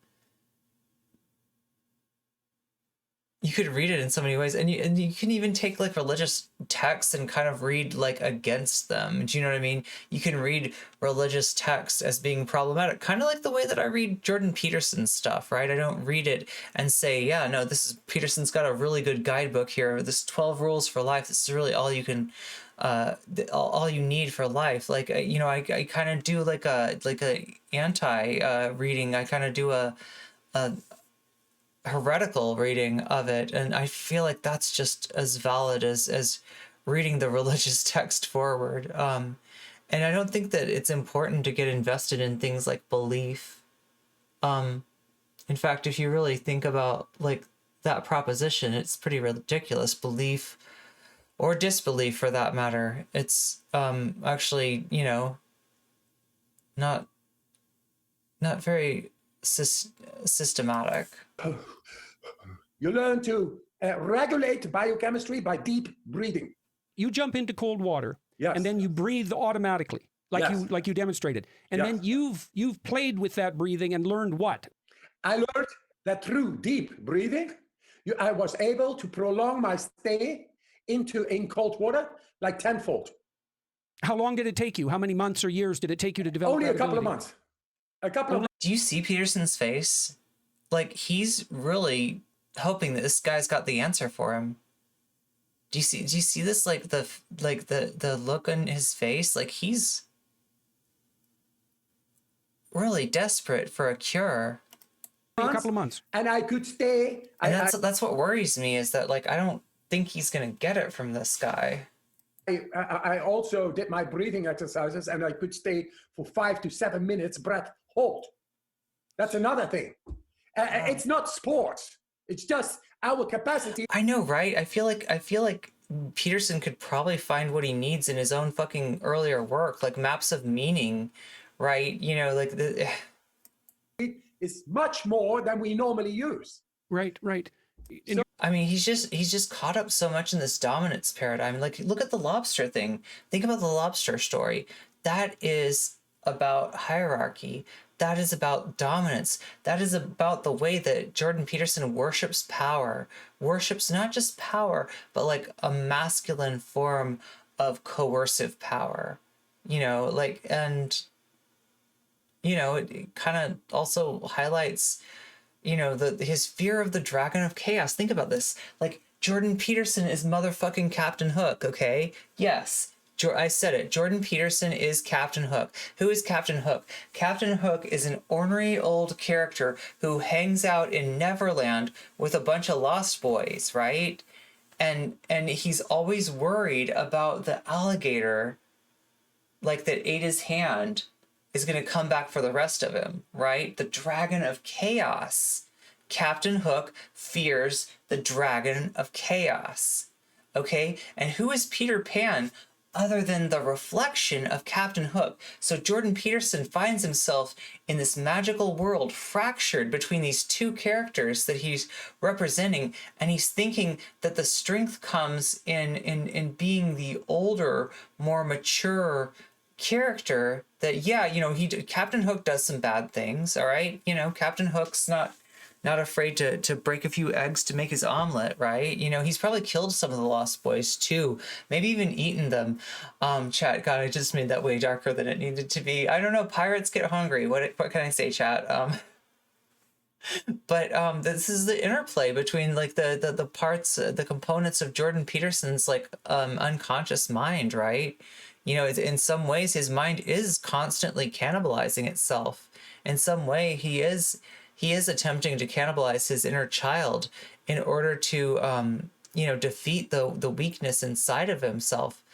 you could read it in so many ways, and you can even take like religious texts and kind of read like against them. Do you know what I mean? You can read religious texts as being problematic, kind of like the way that I read Jordan Peterson stuff, right? I don't read it and say, yeah, no, this is Peterson's got a really good guidebook here. This 12 rules for life. This is really all you can, all you need for life. Like, you know, I kind of do like a anti reading. I kind of do a heretical reading of it, and I feel like that's just as valid as reading the religious text forward. And I don't think that it's important to get invested in things like belief. In fact, if you really think about like that proposition, it's pretty ridiculous. Belief or disbelief for that matter, it's actually, you know, not very systematic. You learn to regulate biochemistry by deep breathing. You jump into cold water, Yes. and then you breathe automatically, like Yes. you demonstrated, and Yes. then you've played with that breathing and learned what? I learned that through deep breathing, I was able to prolong my stay in cold water like tenfold. How long did it take you? How many months or years did it take you to develop? Only that a couple of ability? months. A couple of months. Do you see Peterson's face? Like, he's really hoping that this guy's got the answer for him. Do you see this, like the look on his face? Like, he's really desperate for a cure. A couple of months. And I could stay. And that's what worries me, is that like I don't think he's gonna get it from this guy. I also did my breathing exercises, and I could stay for 5 to 7 minutes breath hold. That's another thing. It's not sports. It's just our capacity. I know, right? I feel like Peterson could probably find what he needs in his own fucking earlier work, like maps of meaning, right? You know, like Is much more than we normally use. Right. I mean, he's just caught up so much in this dominance paradigm. Like, look at the lobster thing. Think about the lobster story. That is about hierarchy. That is about dominance. That is about the way that Jordan Peterson worships power. Worships not just power, but like a masculine form of coercive power. You know, like, and, you know, it kind of also highlights, you know, his fear of the dragon of chaos. Think about this. Like, Jordan Peterson is motherfucking Captain Hook, okay? Yes, I said it. Jordan Peterson is Captain Hook. Who is Captain Hook? Captain Hook is an ornery old character who hangs out in Neverland with a bunch of lost boys, right? And he's always worried about the alligator, like, that ate his hand, is going to come back for the rest of him, right? The dragon of chaos. Captain Hook fears the dragon of chaos. okay? And who is Peter Pan other than the reflection of Captain Hook? So Jordan Peterson finds himself in this magical world fractured between these two characters that he's representing, and he's thinking that the strength comes in being the older, more mature character. That, yeah, you know, Captain Hook does some bad things, all right? You know, Captain Hook's not afraid to break a few eggs to make his omelet, right? You know, he's probably killed some of the Lost Boys too, maybe even eaten them. Chat, God, I just made that way darker than it needed to be. I don't know, pirates get hungry. What can I say, chat? But this is the interplay between like the parts, the components of Jordan Peterson's like unconscious mind, right? You know, in some ways his mind is constantly cannibalizing itself. In some way he is attempting to cannibalize his inner child in order to you know, defeat the weakness inside of himself.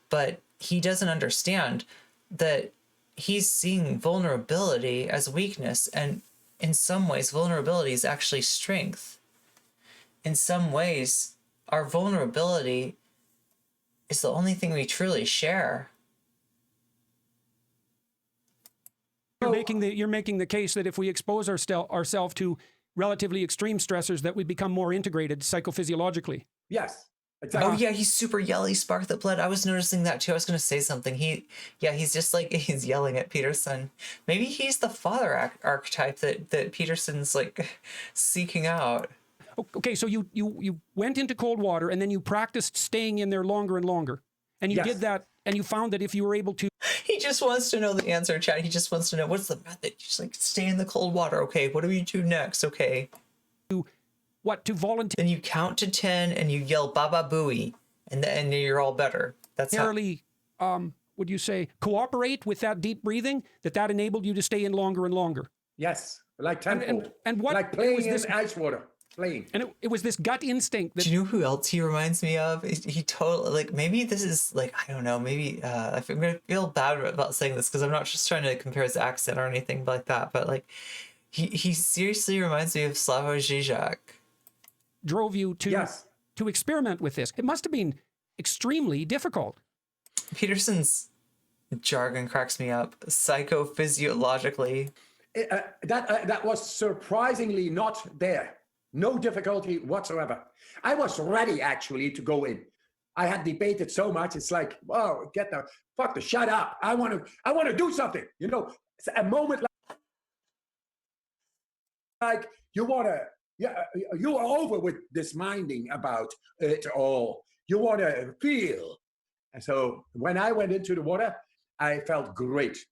But he doesn't understand that he's seeing vulnerability as weakness, and in some ways vulnerability is actually strength. In some ways our vulnerability is the only thing we truly share. You're making the case that if we expose ourselves to relatively extreme stressors, that we become more integrated psychophysiologically. Yes, exactly. Oh yeah, he's super yelly, spark the blood. I was noticing that too. I was going to say something. He's just like, he's yelling at Peterson. Maybe he's the father archetype that Peterson's like seeking out. Okay, so you went into cold water and then you practiced staying in there longer and longer. And you Yes. did that, and you found that if you were able to... He just wants to know the answer, Chad. He just wants to know, what's the method? Just like, stay in the cold water. Okay, what do we do next? Okay. To voluntarily... Then you count to 10 and you yell Baba Booey, and then you're all better. That's how... would you say, cooperate with that deep breathing, that enabled you to stay in longer and longer? Yes, like tempo. And what... Like playing was in ice water. Playing. And it was this gut instinct that... Do you know who else he reminds me of? He totally, like, maybe this is, like, I don't know, maybe, I'm going to feel bad about saying this because I'm not just trying to compare his accent or anything like that, but, like, he seriously reminds me of Slavoj Žižek. Drove you to experiment with this. It must have been extremely difficult. Peterson's jargon cracks me up, psychophysiologically. That was surprisingly not there. No difficulty whatsoever. I was ready actually to go in. I had debated so much. It's like, wow, shut up. I want to do something. You know, it's a moment like you are over with this minding about it all. You want to feel. And so when I went into the water, I felt great.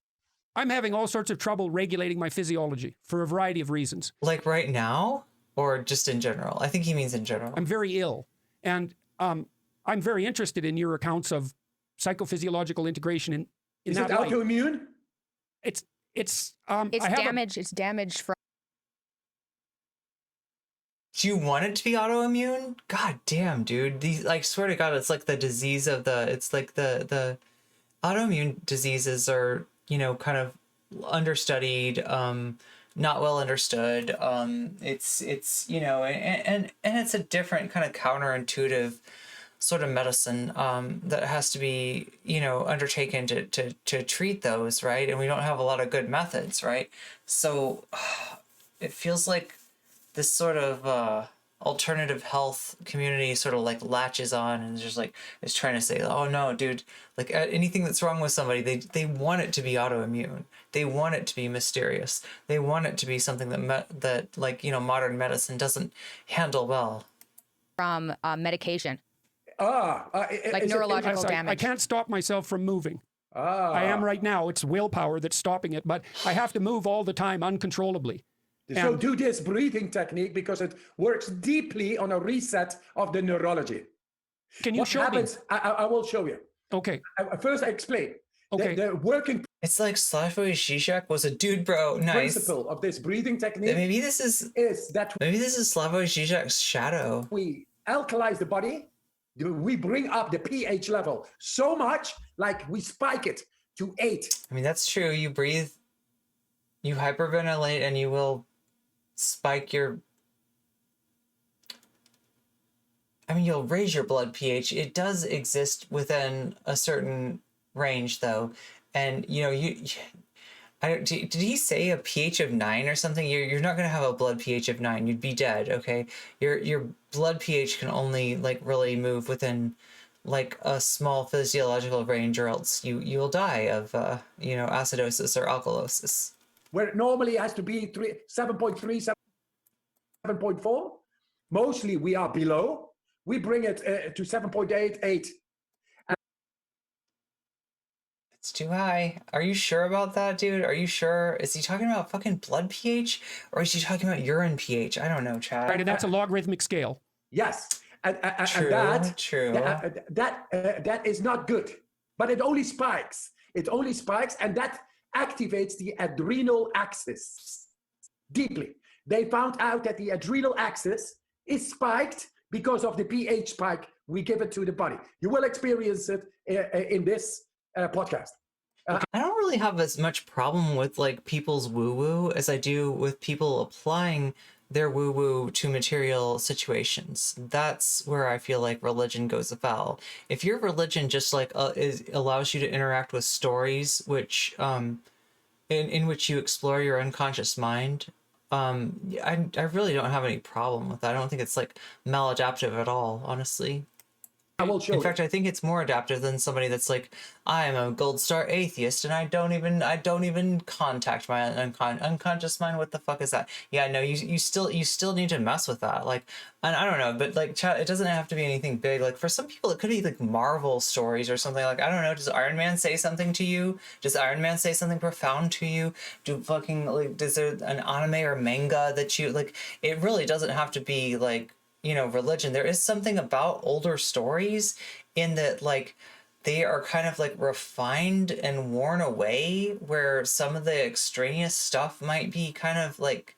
I'm having all sorts of trouble regulating my physiology for a variety of reasons. Like right now? Or just in general? I think he means in general. I'm very ill. And I'm very interested in your accounts of psychophysiological integration in Is that it light. autoimmune? It's damage. It's damage from... Do you want it to be autoimmune? God damn, dude. These, like, swear to God, it's like the disease of it's like the autoimmune diseases are, you know, kind of understudied, not well understood. It's you know, and it's a different kind of counterintuitive sort of medicine that has to be, you know, undertaken to treat those, right? And we don't have a lot of good methods, right? So it feels like this sort of alternative health community sort of like latches on and just like is trying to say, oh no, dude, like anything that's wrong with somebody, they want it to be autoimmune. They want it to be mysterious. They want it to be something that like, you know, modern medicine doesn't handle well. From medication. Like neurological damage. I can't stop myself from moving. I am right now. It's willpower that's stopping it, but I have to move all the time uncontrollably. So do this breathing technique because it works deeply on a reset of the neurology. Can you show me? I will show you. Okay. First, I explain. Okay. The working It's like Slavoj Žižek was a dude, bro. Nice. principle of this breathing technique Maybe this is that Slavoj Žižek's shadow. we alkalize the body. We bring up the pH level so much, like we spike it to 8. I mean, that's true. You breathe, you hyperventilate, and you will spike your... I mean, you'll raise your blood pH. It does exist within a certain range, though, and did he say a pH of 9 or something? You're not gonna have a blood pH of 9. You'd be dead. Okay, your blood pH can only like really move within like a small physiological range, or else you'll die of acidosis or alkalosis. Where it normally has to be 7.3, 7.4. Mostly we are below. We bring it to 7.8, 8. It's too high. Are you sure about that, dude? Are you sure? Is he talking about fucking blood pH, or is he talking about urine pH? I don't know, Chad. Right, and that's a logarithmic scale. Yes, and True, that true. that is not good. But it only spikes. It only spikes, and that activates the adrenal axis deeply. They found out that the adrenal axis is spiked because of the pH spike we give it to the body. You will experience it in this podcast. I don't really have as much problem with like people's woo-woo as I do with people applying their woo-woo to material situations. That's where I feel like religion goes afoul. If your religion just like allows you to interact with stories, which in which you explore your unconscious mind, I really don't have any problem with that. I don't think it's like maladaptive at all, honestly. I will show In fact, I think it's more adaptive than somebody that's like, I am a gold star atheist and I don't even contact my unconscious mind. What the fuck is that? Yeah, no, you still need to mess with that. Like, and I don't know, but like, it doesn't have to be anything big. Like for some people, it could be like Marvel stories or something. Like, I don't know. Does Iron Man say something to you? Does Iron Man say something profound to you? Is there an anime or manga that you like? It really doesn't have to be like, religion. There is something about older stories in that like they are kind of like refined and worn away, where some of the extraneous stuff might be kind of like,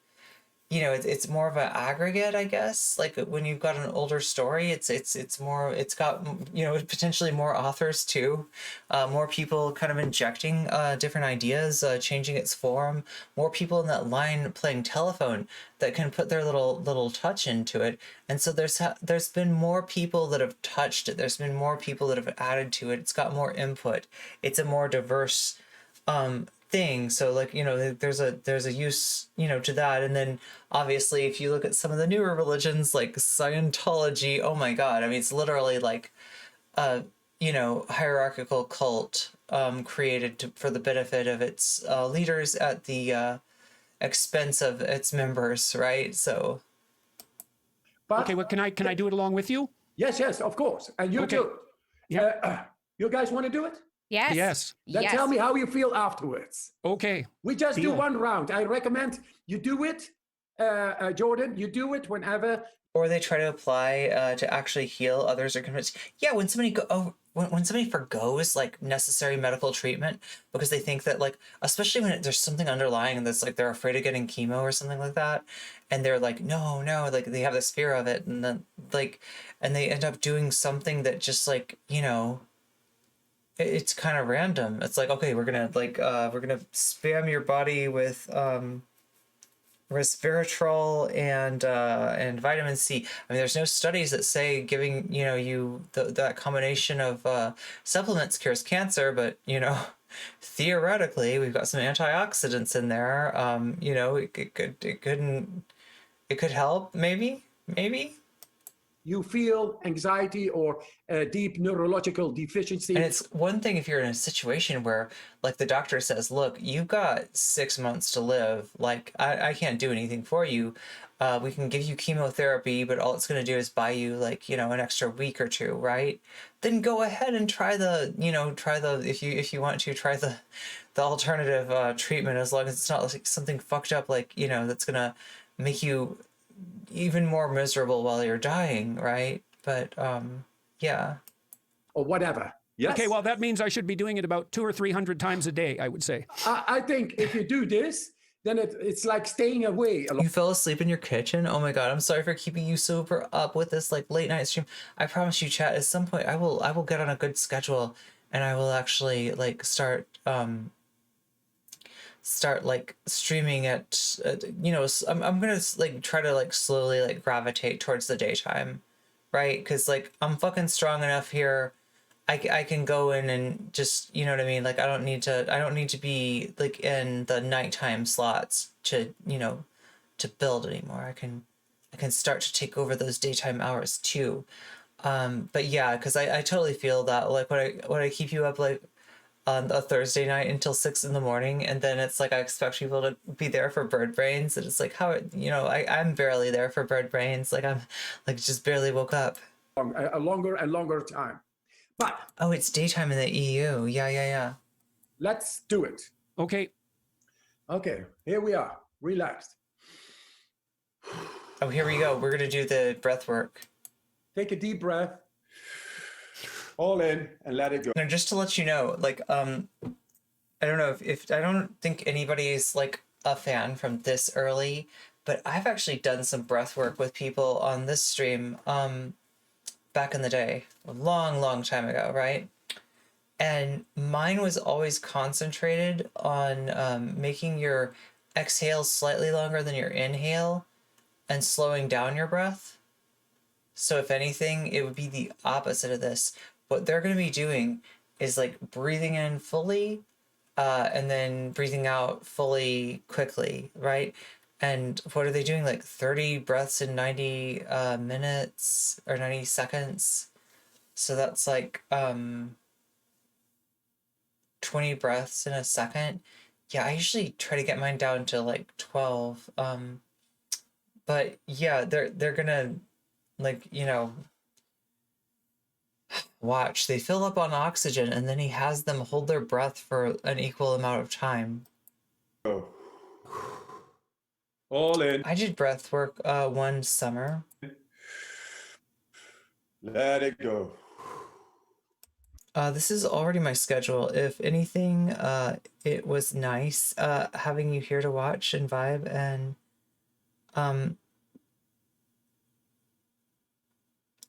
it's more of an aggregate, I guess. Like when you've got an older story, it's got, potentially more authors too, more people kind of injecting different ideas, changing its form, more people in that line playing telephone that can put their little touch into it. And so there's been more people that have touched it. There's been more people that have added to it. It's got more input. It's a more diverse thing. So like, there's a use, to that. And then obviously if you look at some of the newer religions like Scientology, oh my God, I mean, it's literally like a, hierarchical cult created for the benefit of its leaders at the expense of its members, right? So But, Okay, well, can I do it along with you? Yes, of course. And you Okay. do. Yeah. You guys want to do it? Yes. Yes. Then tell me how you feel afterwards. Okay. We just do Deal. one round. I recommend you do it, Jordan. You do it whenever. or they try to apply to actually heal others or convince. Yeah, when somebody when somebody forgoes like necessary medical treatment because they think that like, especially when there's something underlying that's like they're afraid of getting chemo or something like that, and they're like no, like they have this fear of it, and then like, and they end up doing something that just like it's kind of random. It's like, okay, we're gonna spam your body with resveratrol and vitamin C. I mean, there's no studies that say giving you that combination of supplements cures cancer, but theoretically we've got some antioxidants in there. It could help, maybe. You feel anxiety or deep neurological deficiency. And it's one thing if you're in a situation where like the doctor says, look, you've got 6 months to live, like I can't do anything for you. We can give you chemotherapy, but all it's going to do is buy you like an extra week or two, right? Then go ahead and try the if you want to try the alternative treatment, as long as it's not like something fucked up like that's gonna make you even more miserable while you're dying, right? But yeah, or whatever. Yes. Okay, well, that means I should be doing it about 200 or 300 times a day, I would say. I think if you do this, then it's like staying away a lot. you fell asleep in your kitchen. Oh my God, I'm sorry for keeping you super up with this like late night stream. I promise you, chat, at some point I will get on a good schedule, and I will actually like start like streaming at I'm gonna like try to like slowly like gravitate towards the daytime right? Because like I'm fucking strong enough here. I can go in and just, you know what I mean? Like I don't need to be like in the nighttime slots to, you know, to build anymore. I can start to take over those daytime hours too. But yeah, because I totally feel that like when I keep you up like on a Thursday night until 6 a.m, and then it's like I expect people to be there for bird brains, and it's like how, you know, I'm barely there for bird brains. Like I'm like just barely woke up. A longer and longer time. But Oh, it's daytime in the EU. Yeah. let's do it. Okay. Okay, here we are, relaxed. Oh, here we go. We're gonna do the breath work. Take a deep breath, all in, and let it go. Now, just to let you know, like, I don't know if I don't think anybody's like a fan from this early, but I've actually done some breath work with people on this stream, back in the day, a long time ago, right? And mine was always concentrated on making your exhale slightly longer than your inhale and slowing down your breath. So if anything, it would be the opposite of this. What they're going to be doing is like breathing in fully and then breathing out fully quickly, right? And what are they doing? Like 30 breaths in 90 minutes or 90 seconds. So that's like 20 breaths in a second. Yeah, I usually try to get mine down to like 12. But yeah, they're gonna like, you know, watch. They fill up on oxygen and then he has them hold their breath for an equal amount of time. Go. All in. I did breath work one summer. Let it go. This is already my schedule. If anything, it was nice having you here to watch and vibe, and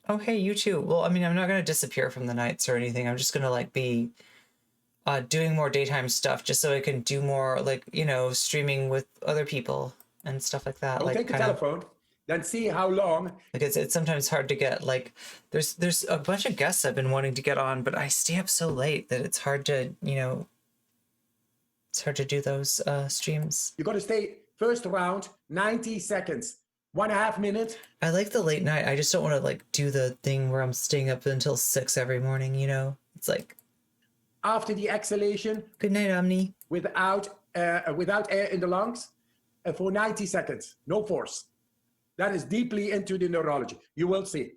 oh hey, you too. Well, I mean, I'm not gonna disappear from the nights or anything. I'm just gonna like be doing more daytime stuff just so I can do more like, you know, streaming with other people and stuff like that. Don't Like take the kind of telephone, then see how long. like it's sometimes hard to get like there's a bunch of guests I've been wanting to get on, but I stay up so late that it's hard to, you know, it's hard to do those streams. You got to stay first round, 90 seconds, 1.5 minutes. I like the late night. I just don't want to like do the thing where I'm staying up until 6 every morning, you know? It's like After the exhalation, good night, Omni. without air in the lungs, for 90 seconds, no force. That is deeply into the neurology. You will see.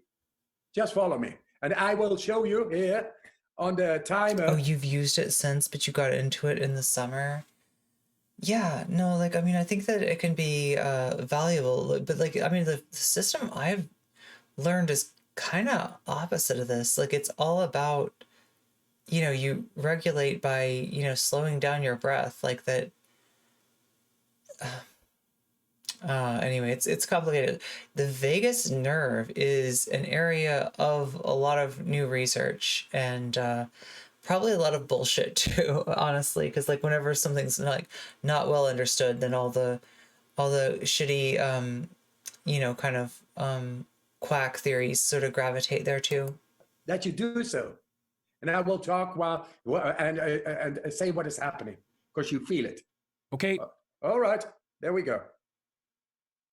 Just follow me. And I will show you here on the timer. Oh, you've used it since, but you got into it in the summer. Yeah, no, like, I mean, I think that it can be valuable, but like, I mean, the system I've learned is kind of opposite of this. Like, it's all about, you know, you regulate by, you know, slowing down your breath like that. Anyway, it's complicated. The vagus nerve is an area of a lot of new research and probably a lot of bullshit too, honestly, because like whenever something's like not well understood, then all the shitty you know, kind of quack theories sort of gravitate there too. That you do so. And I will talk while and say what is happening because you feel it. Okay. All right, there we go.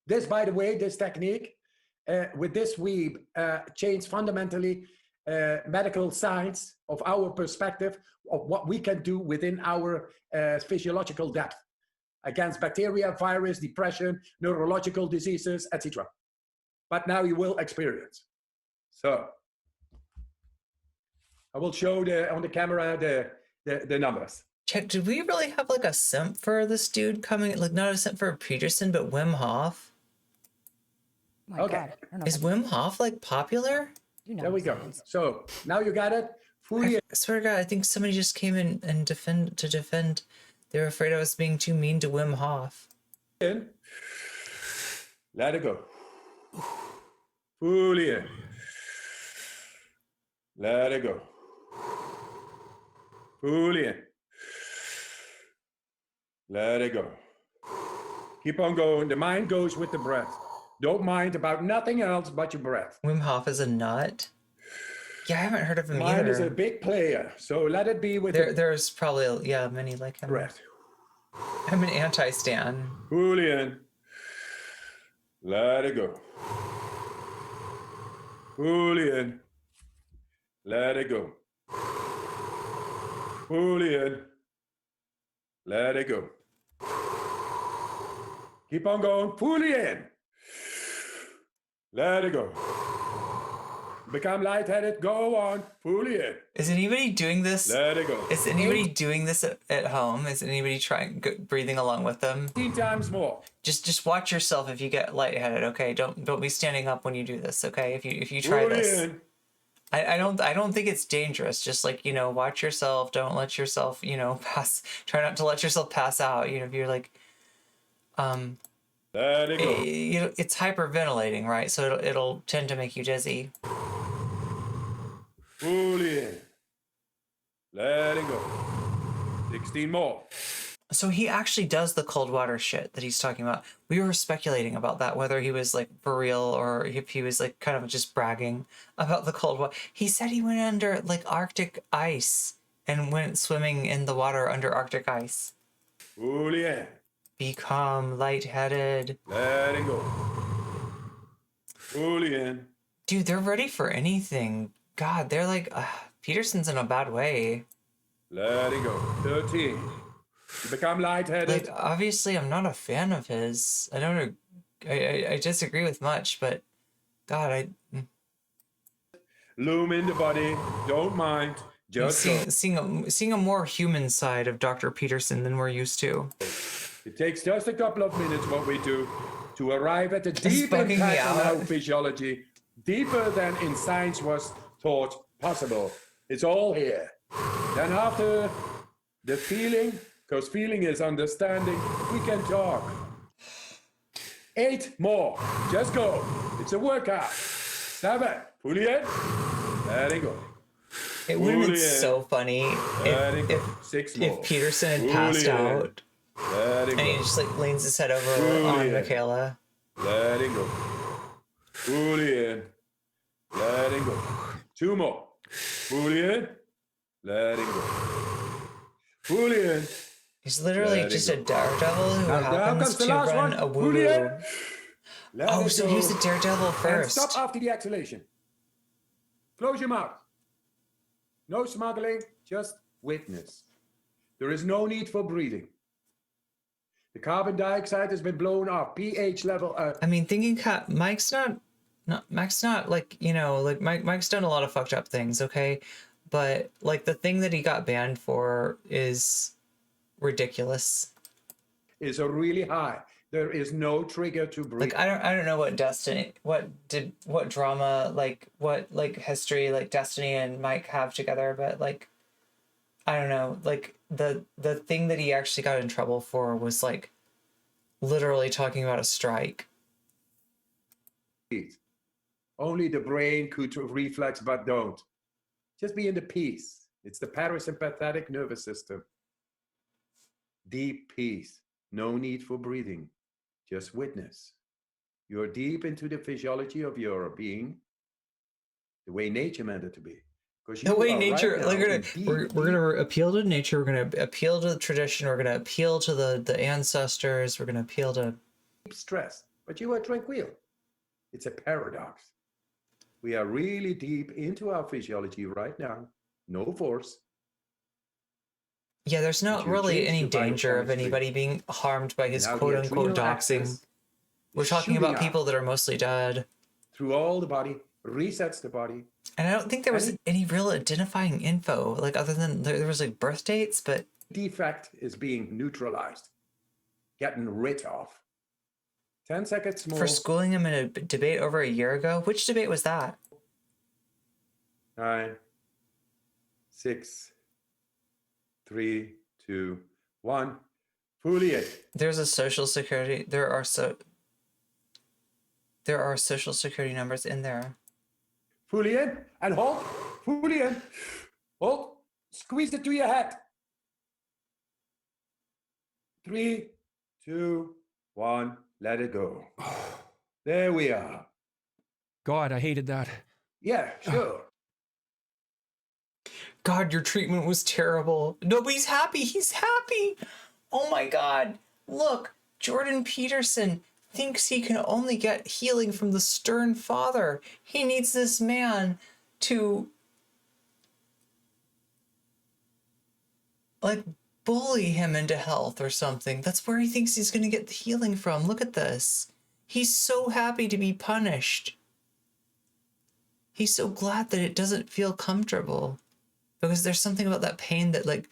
This, by the way, this technique, with this we change fundamentally medical science of our perspective of what we can do within our physiological depth against bacteria, virus, depression, neurological diseases, etc. But now you will experience. So I will show on the camera the numbers. Check, did we really have like a simp for this dude coming? Like not a simp for Peterson, but Wim Hof? Oh my Okay. God. I don't know Is if Wim Hof like popular? you know There we these go. things. So now you got it. Fully I swear to God, I think somebody just came in and defend. They were afraid I was being too mean to Wim Hof. in. Let it go. Fully in. Let it go. Fully in. Let it go. Keep on going. The mind goes with the breath. Don't mind about nothing else but your breath. Wim Hof is a nut. Yeah, I haven't heard of him Mind is a either. big player, so let it be with the There's probably many like him. breath. I'm an anti-stan. Pull in. Let it go. Pull in. Let it go. Pull in. Let it go. Keep on going. Pull in. Let it go. Become lightheaded. Go on. Pull in. Is anybody doing this? Let it go. Is anybody doing this at home? Is anybody breathing along with them? 18 times more. Just watch yourself if you get lightheaded. Okay, don't be standing up when you do this. Okay, if you try this. In. I don't think it's dangerous. Just like, watch yourself. Don't let yourself, pass. Try not to let yourself pass out. If you're like, let it go. it's hyperventilating, right? So it'll tend to make you dizzy. Pull in. Let it go. 16 more. So he actually does the cold water shit that he's talking about. We were speculating about that, whether he was like for real or if he was like kind of just bragging about the cold water. He said he went under like Arctic ice and went swimming in the water under Arctic ice. Pull in. Become lightheaded. Let it go. Pull in. Dude, they're ready for anything. God, they're like, Peterson's in a bad way. Let it go. 13. You become lightheaded. Like, obviously, I'm not a fan of his. I disagree with much, but God, Loom in the body. Don't mind. Just go. seeing a more human side of Dr. Peterson than we're used to. It takes just a couple of minutes what we do to arrive at the deep bugging me impact on out. our physiology, deeper than in science was thought possible. It's all here. Then after the feeling, because feeling is understanding, we can talk. 8 more. Just go. It's a workout. 7. Pull in. Let it go. It would have been Pull in. so funny Let it go. if 6 more. if Peterson had Pull passed in. out Let it and he go. just like leans his head over Pull on in. Michaela. Let it go. Pull in. Let it go. 2 more. Pull in. Let it go. Pull in. He's literally Let it just go. a daredevil who Now happens comes the to last run one. a Pull woo-woo. in. Let Oh, it so go. he's a daredevil And first. stop after the exhalation. Close your mouth. No smuggling, just witness. There is no need for breathing. The carbon dioxide has been blown off. pH level. I mean, Mike's not like, like Mike's done a lot of fucked up things, okay? But like the thing that he got banned for is ridiculous. Is a really high. There is no trigger to breathe. Like I don't know what drama, what history like Destiny and Mike have together, but like I don't know, like the thing that he actually got in trouble for was like literally talking about a strike. Only the brain could reflex, but don't. Just be in the peace. It's the parasympathetic nervous system. Deep peace. No need for breathing. Just witness. You're deep into the physiology of your being, the way nature meant it to be. The way nature, we're gonna appeal to nature. We're gonna appeal to the tradition. We're gonna appeal to the ancestors. We're gonna appeal to deep stress, but you are tranquil. It's a paradox. We are really deep into our physiology right now. No force. Yeah, there's not really change any your danger of biochemistry. anybody being harmed by his Now the quote-unquote adrenal doxing. axis We're is talking shooting about up people that are mostly dead. through all the body, resets the body. And I don't think there was any real identifying info, like other than there was like birth dates, but Defect is being neutralized, getting rid of. 10 seconds more. for schooling him in a debate over a year ago, which debate was that? 9, 6, 3, 2, 1. Fully it. There's a social security. There are social security numbers in there. Fully in and hold. Fully in. Hold. Squeeze it to your head. 3, 2, 1. Let it go. There we are. God, I hated that. Yeah, sure. God, your treatment was terrible. Nobody's happy. He's happy. Oh my God. Look, Jordan Peterson thinks he can only get healing from the stern father. He needs this man to, like, bully him into health or something. That's where he thinks he's going to get the healing from. Look at this. He's so happy to be punished. He's so glad that it doesn't feel comfortable. Because there's something about that pain that, like,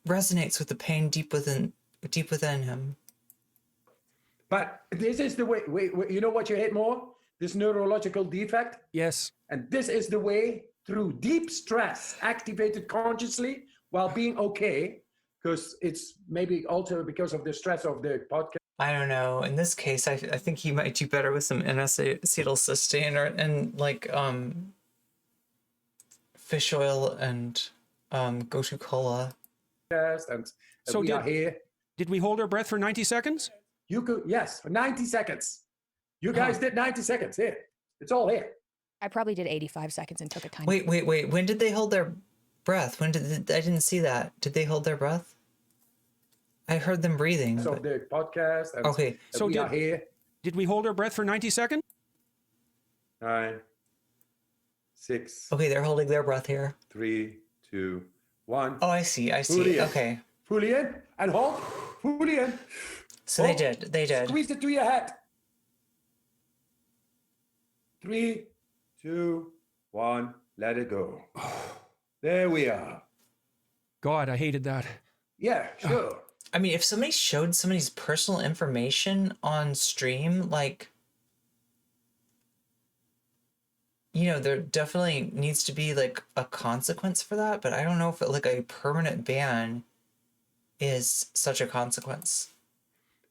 resonates with the pain deep within him. But this is the way, you know what you hate more? This neurological defect? Yes. And this is the way through deep stress, activated consciously while being okay, because it's maybe also because of the stress of the podcast. I don't know. In this case, I think he might do better with some N-acetylcysteine and like fish oil and gotu kola. And So we are here. Did we hold our breath for 90 seconds? You could, yes, for 90 seconds. You guys did 90 seconds. Here. It's all here. I probably did 85 seconds and took a tiny. Wait. When did they hold their breath? I didn't see that. Did they hold their breath? I heard them breathing. So but... the podcast. And Okay. So we are here. Did we hold our breath for 90 seconds? 9, 6. Okay, they're holding their breath here. 3, 2, 1. Oh, I see. Fully in. Okay. Fully in and hold. Fully in. So Hold. they did. Squeeze it to your head. 3, 2, 1. Let it go. There we are. God, I hated that. Yeah, sure. I mean, if somebody showed somebody's personal information on stream, like, you know, there definitely needs to be like a consequence for that, but I don't know if like a permanent ban is such a consequence.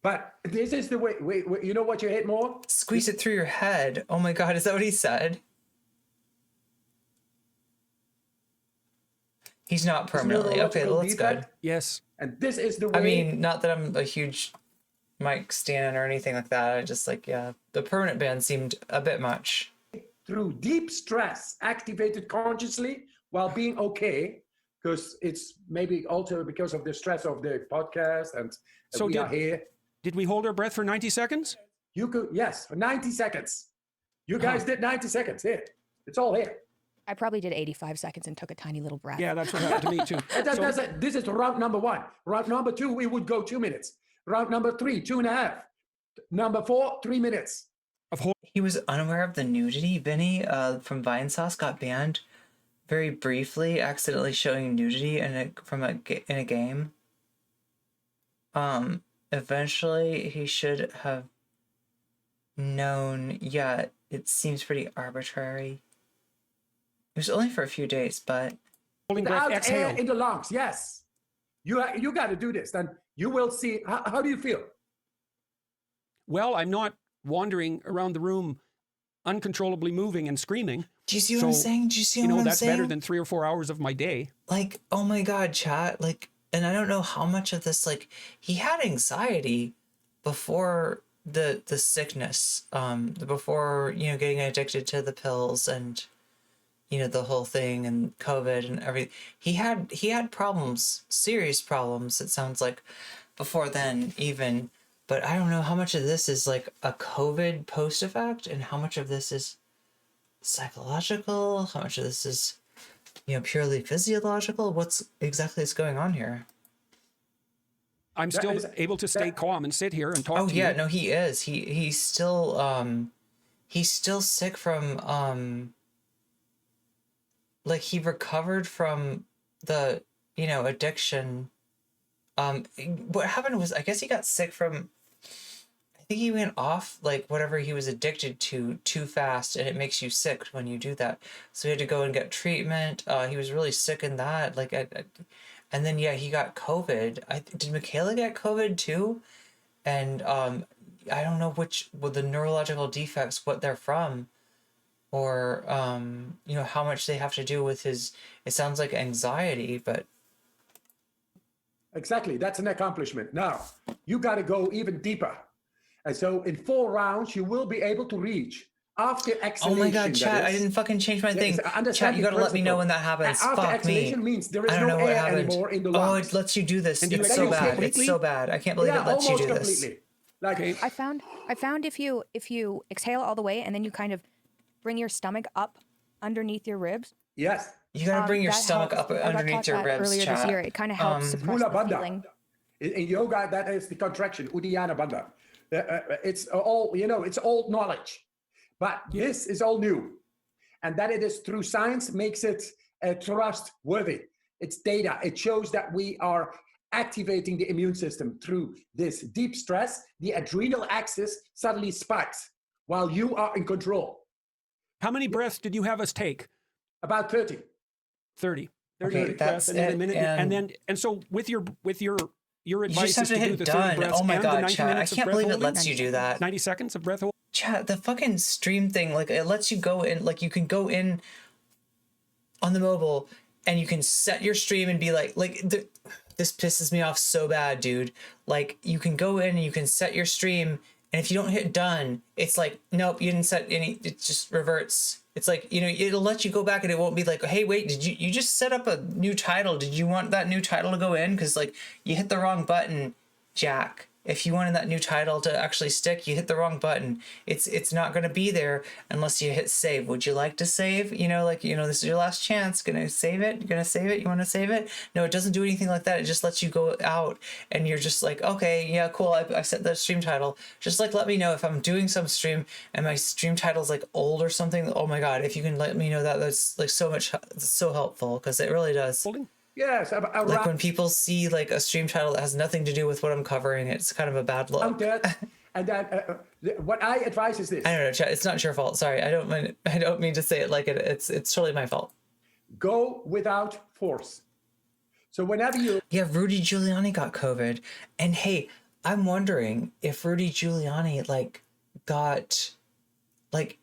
But this is the way, you know what you hate more? Squeeze it through your head. Oh my God, is that what he said? He's not permanently. Okay, well, that's good. Yes. And this is the way. I mean, not that I'm a huge Mike stan or anything like that. I just like, yeah, the permanent ban seemed a bit much. Through deep stress, activated consciously while being okay, because it's maybe also because of the stress of the podcast and So we are here. Did we hold our breath for 90 seconds? You could, yes, for 90 seconds. You guys did 90 seconds. Here. It's all here. I probably did 85 seconds and took a tiny little breath. Yeah, that's what happened to me too. That's it. This is round number 1. Round number 2, we would go 2 minutes. Round number 3, 2.5. Number 4, 3 minutes. He was unaware of the nudity. Vinny from Vinesauce got banned very briefly, accidentally showing nudity in a game. Eventually he should have known. Yeah, it seems pretty arbitrary. It was only for a few days, but Holding breath, Without exhale. air in the lungs, yes. You got to do this. Then you will see. How do you feel? Well, I'm not wandering around the room uncontrollably moving and screaming. do you see what I'm saying? Do you see You what know, I'm that's saying? better than 3 or 4 hours of my day. Like, oh my God, chat. Like, and I don't know how much of this, like, he had anxiety before the sickness, before, you know, getting addicted to the pills and, you know, the whole thing and COVID and everything. He had problems, serious problems, it sounds like, before then even. But I don't know how much of this is like a COVID post effect and how much of this is psychological, how much of this is, you know, purely physiological. What's exactly is going on here? I'm still able to stay calm and sit here and talk to you. Oh yeah, no, he is. He's still sick from like he recovered from the, you know, addiction. What happened was, I guess he got sick from, I think he went off like whatever he was addicted to too fast, and it makes you sick when you do that. So he had to go and get treatment. He was really sick in that, like, and then yeah, he got COVID. Did Michaela get COVID too? And I don't know the neurological defects, what they're from, or you know, how much they have to do with his. It sounds like anxiety, but. Exactly. That's an accomplishment. Now, you got to go even deeper. And so in 4 rounds, you will be able to reach after Oh exhalation. my god, chat! that I is. didn't fucking change my thing. Yes, I understand Chat, you the gotta let me know principle. when that happens. And after Fuck me. exhalation means there is I don't no know what air happened. anymore in the Oh, lungs. it lets you do this. And do you It's so exhale bad. completely? It's so bad. I can't believe Yeah, it lets you almost do this. completely. Like, Okay. I found if you exhale all the way and then you kind of bring your stomach up underneath your ribs. yes. You gotta bring your that stomach helps. up I got underneath taught your that ribs, earlier chat. this year. It kind of helps suppress Mula the Bandha. feeling. In yoga, that is the contraction, Uddiyana Bandha. It's all, it's old knowledge. But this is all new. And that it is through science makes it trustworthy. It's data. It shows that we are activating the immune system through this deep stress. The adrenal axis suddenly spikes while you are in control. How many breaths did you have us take? About 30. 30. 30 Okay, breaths, that's and then a it, minute, and so with your You advice just have is to to do hit the 30 done. breaths Oh my and the god, 90 chat! I minutes of can't breath believe it holding? lets you do that. 90 seconds of breath hold. Chat, the fucking stream thing, like it lets you go in, like you can go in on the mobile and you can set your stream and be this pisses me off so bad, dude. Like you can go in and you can set your stream, and if you don't hit done, it's like, nope, you didn't set any, it just reverts. It's like, it'll let you go back and it won't be like, hey, wait, did you just set up a new title? Did you want that new title to go in? Because like you hit the wrong button, Jack. If you wanted that new title to actually stick, you hit the wrong button. It's not going to be there unless you hit save. Would you like to save? This is your last chance. Gonna save it? You're gonna save it? You want to save it? No, it doesn't do anything like that. It just lets you go out and you're just like, okay, yeah, cool. I set the stream title. Just like let me know if I'm doing some stream and my stream title's like old or something. Oh my god, if you can let me know that, that's like so helpful, because it really does. Holding? Yes, Like when people see like a stream title that has nothing to do with what I'm covering, it's kind of a bad look. And then what I advise is this. I don't know, chat. It's not your fault. Sorry, I don't mean to say it like it. It's totally my fault. Go without force. So whenever you... Yeah, Rudy Giuliani got COVID, and hey, I'm wondering if Rudy Giuliani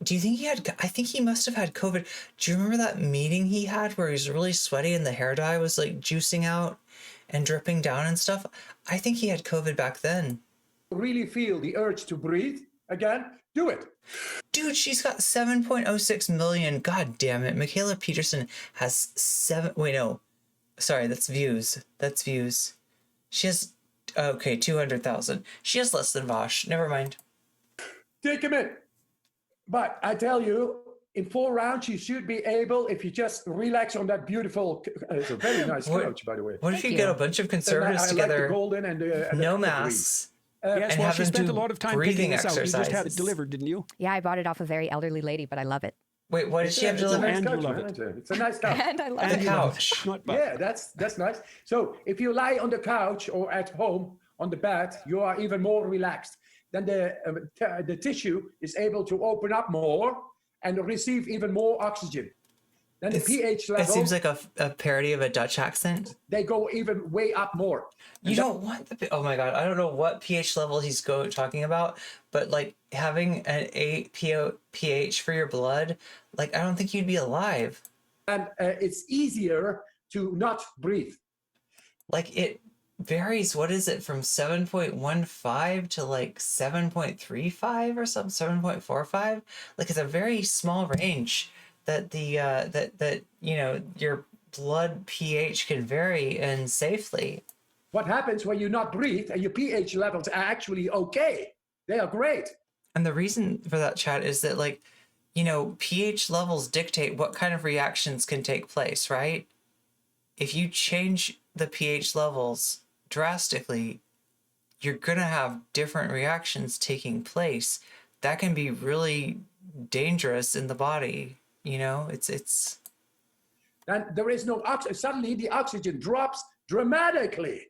do you think he had? I think he must have had COVID. Do you remember that meeting he had where he was really sweaty and the hair dye was like juicing out and dripping down and stuff? I think he had COVID back then. really feel the urge to breathe again, do it. Dude, she's got 7.06 million. God damn it. Mikhaila Peterson has that's views. That's views. She has, 200,000. She has less than Vosh. Never mind. Take him in. But I tell you, in 4 rounds, you should be able, if you just relax on that beautiful, it's a very nice couch, by the way. What if you get a bunch of conservatives together, like the golden and no masks, yes, and well, have she them spent do a lot of time breathing picking this out. You just had it exercises? delivered, didn't you? Yeah, I bought it off a very elderly lady, but I love it. Wait, what did she have It's a delivered? nice And you couch, love man. it. It's a nice couch. And I love The it. couch. Not bad. Yeah, that's nice. So if you lie on the couch or at home on the bed, you are even more relaxed. Then the tissue is able to open up more and receive even more oxygen. Then the pH level, It seems like a parody of a Dutch accent. they go even way up more. You don't want oh my god, I don't know what pH level he's talking about, but like having an 8 pH for your blood, like I don't think you'd be alive. And it's easier to not breathe. Like it varies, what is it, from 7.15 to like 7.35 or something, 7.45? Like it's a very small range that your blood pH can vary and safely. What happens when you not breathe and your pH levels are actually okay? They are great. And the reason for that, chat, is that pH levels dictate what kind of reactions can take place, right? If you change the pH levels drastically, you're gonna have different reactions taking place that can be really dangerous in the body. It's Then there is no oxygen. Suddenly the oxygen drops dramatically.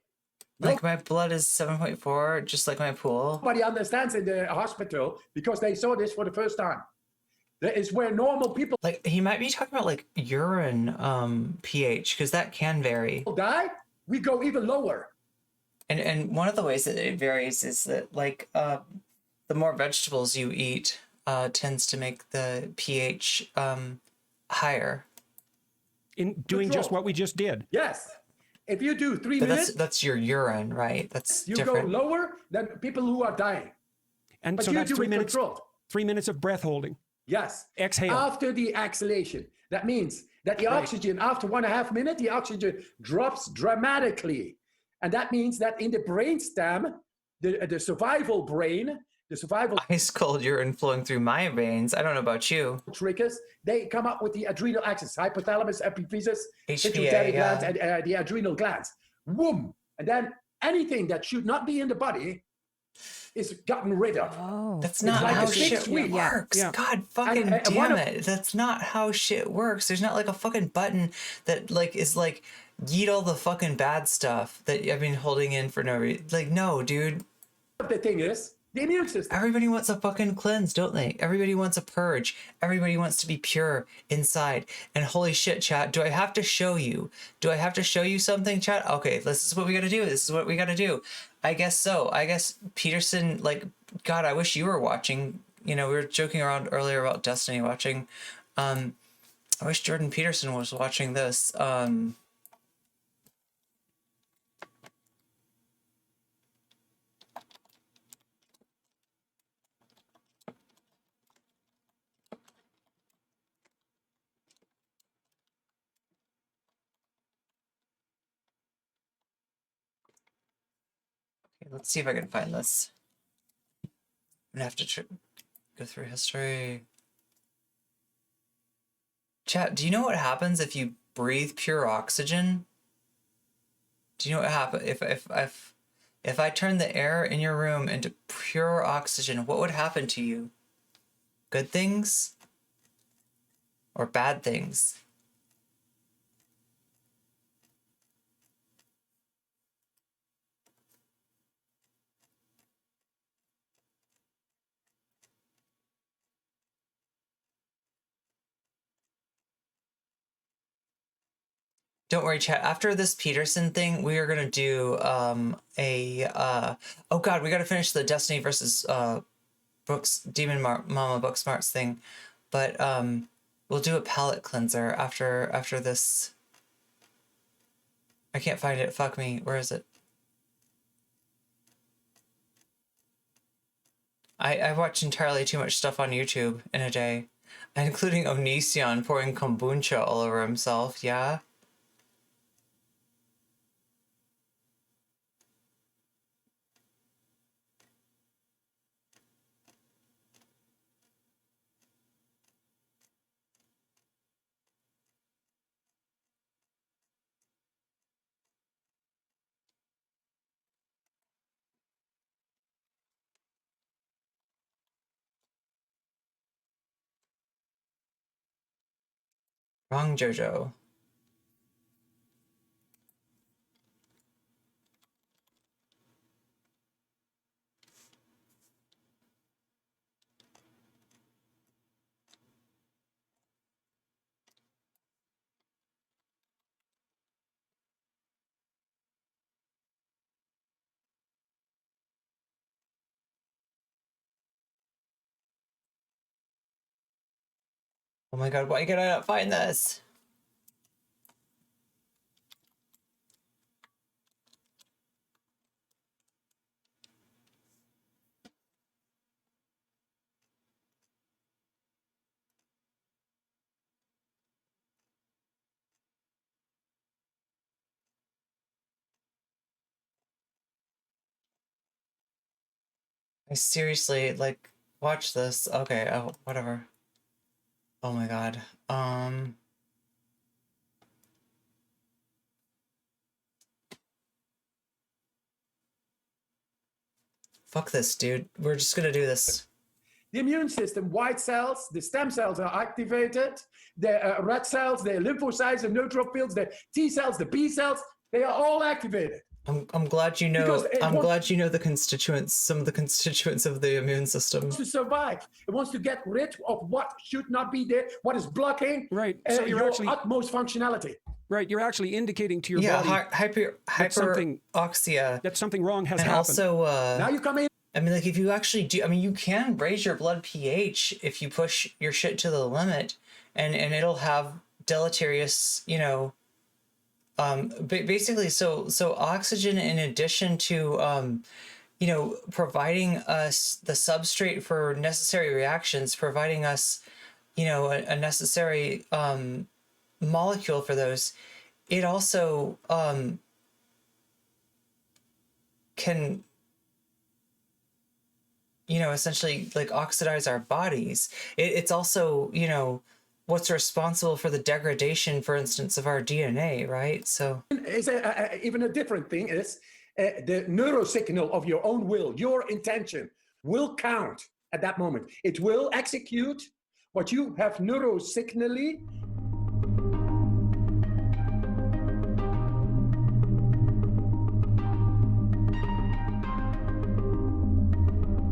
like my blood is 7.4, just like my pool. Nobody understands in the hospital because they saw this for the first time. That is where normal people Like he might be talking about like urine pH, because that can vary. die. We go even lower. And one of the ways that it varies is that the more vegetables you eat tends to make the pH higher. In doing just what we just did. Yes. If you do 3 But minutes, that's your urine, right? That's you different. go lower than people who are dying. And But so you that's do 3 it minutes. controlled. 3 minutes of breath holding. Yes. Exhale. After the exhalation. That means that the oxygen, after 1.5 minutes, the oxygen drops dramatically. And that means that in the brainstem, the survival brain, the survival Ice cold urine flowing through my veins. I don't know about you. triggers, they come up with the adrenal axis, hypothalamus, epiphysis, HPA, pituitary yeah. glands, and the adrenal glands. Boom. And then anything that should not be in the body is gotten rid of. Oh. That's not like how a sick shit sweep. works. Yeah. God fucking And one damn of- it. That's not how shit works. There's not like a fucking button that like is like yeet all the fucking bad stuff that I've been holding in for no reason. Like, no, dude. The thing is, the immune system. Everybody wants a fucking cleanse, don't they? Everybody wants a purge. Everybody wants to be pure inside. And holy shit, chat, do I have to show you? Do I have to show you something, chat? Okay, this is what we gotta do. This is what we gotta do. I guess so. I guess Peterson, like, God, I wish you were watching. You know, we were joking around earlier about Destiny watching. I wish Jordan Peterson was watching this. Okay, let's see if I can find this. I'm gonna have to go through history. Chat, do you know what happens if you breathe pure oxygen? Do you know what happens if I turn the air in your room into pure oxygen? What would happen to you? Good things or bad things? Don't worry, chat. After this Peterson thing, we are gonna do oh god, we gotta finish the Destiny versus Books Mama Book Smarts thing, but we'll do a palate cleanser after this. I can't find it. Fuck me. Where is it? I watch entirely too much stuff on YouTube in a day, including Onision pouring kombucha all over himself. Yeah. Wrong JoJo. Oh my god, why can I not find this? I seriously, like, watch this. Okay, oh, whatever. Oh my god. Fuck this, dude. We're just gonna do this. The immune system, white cells, the stem cells are activated. The red cells, the lymphocytes, the neutrophils, the T cells, the B cells, they are all activated. I'm glad you know. Because it I'm wants- glad you know the constituents, some of the constituents of the immune system. To survive, it wants to get rid of what should not be there, what is blocking Right. So you're your actually utmost functionality. right. You're actually indicating to your Yeah, body something- hyperoxia, that something wrong has and happened. also Now you come in. I mean, like, if you actually do, I mean, you can raise your blood pH if you push your shit to the limit, and it'll have deleterious, you know, basically, so oxygen, in addition to you know, providing us the substrate for necessary reactions, providing us, you know, a necessary molecule for those, it also can, you know, essentially like oxidize our bodies. It's also, you know, what's responsible for the degradation, for instance, of our DNA, right? So Even a different thing is the neurosignal of your own will, your intention will count at that moment. It will execute what you have neurosignally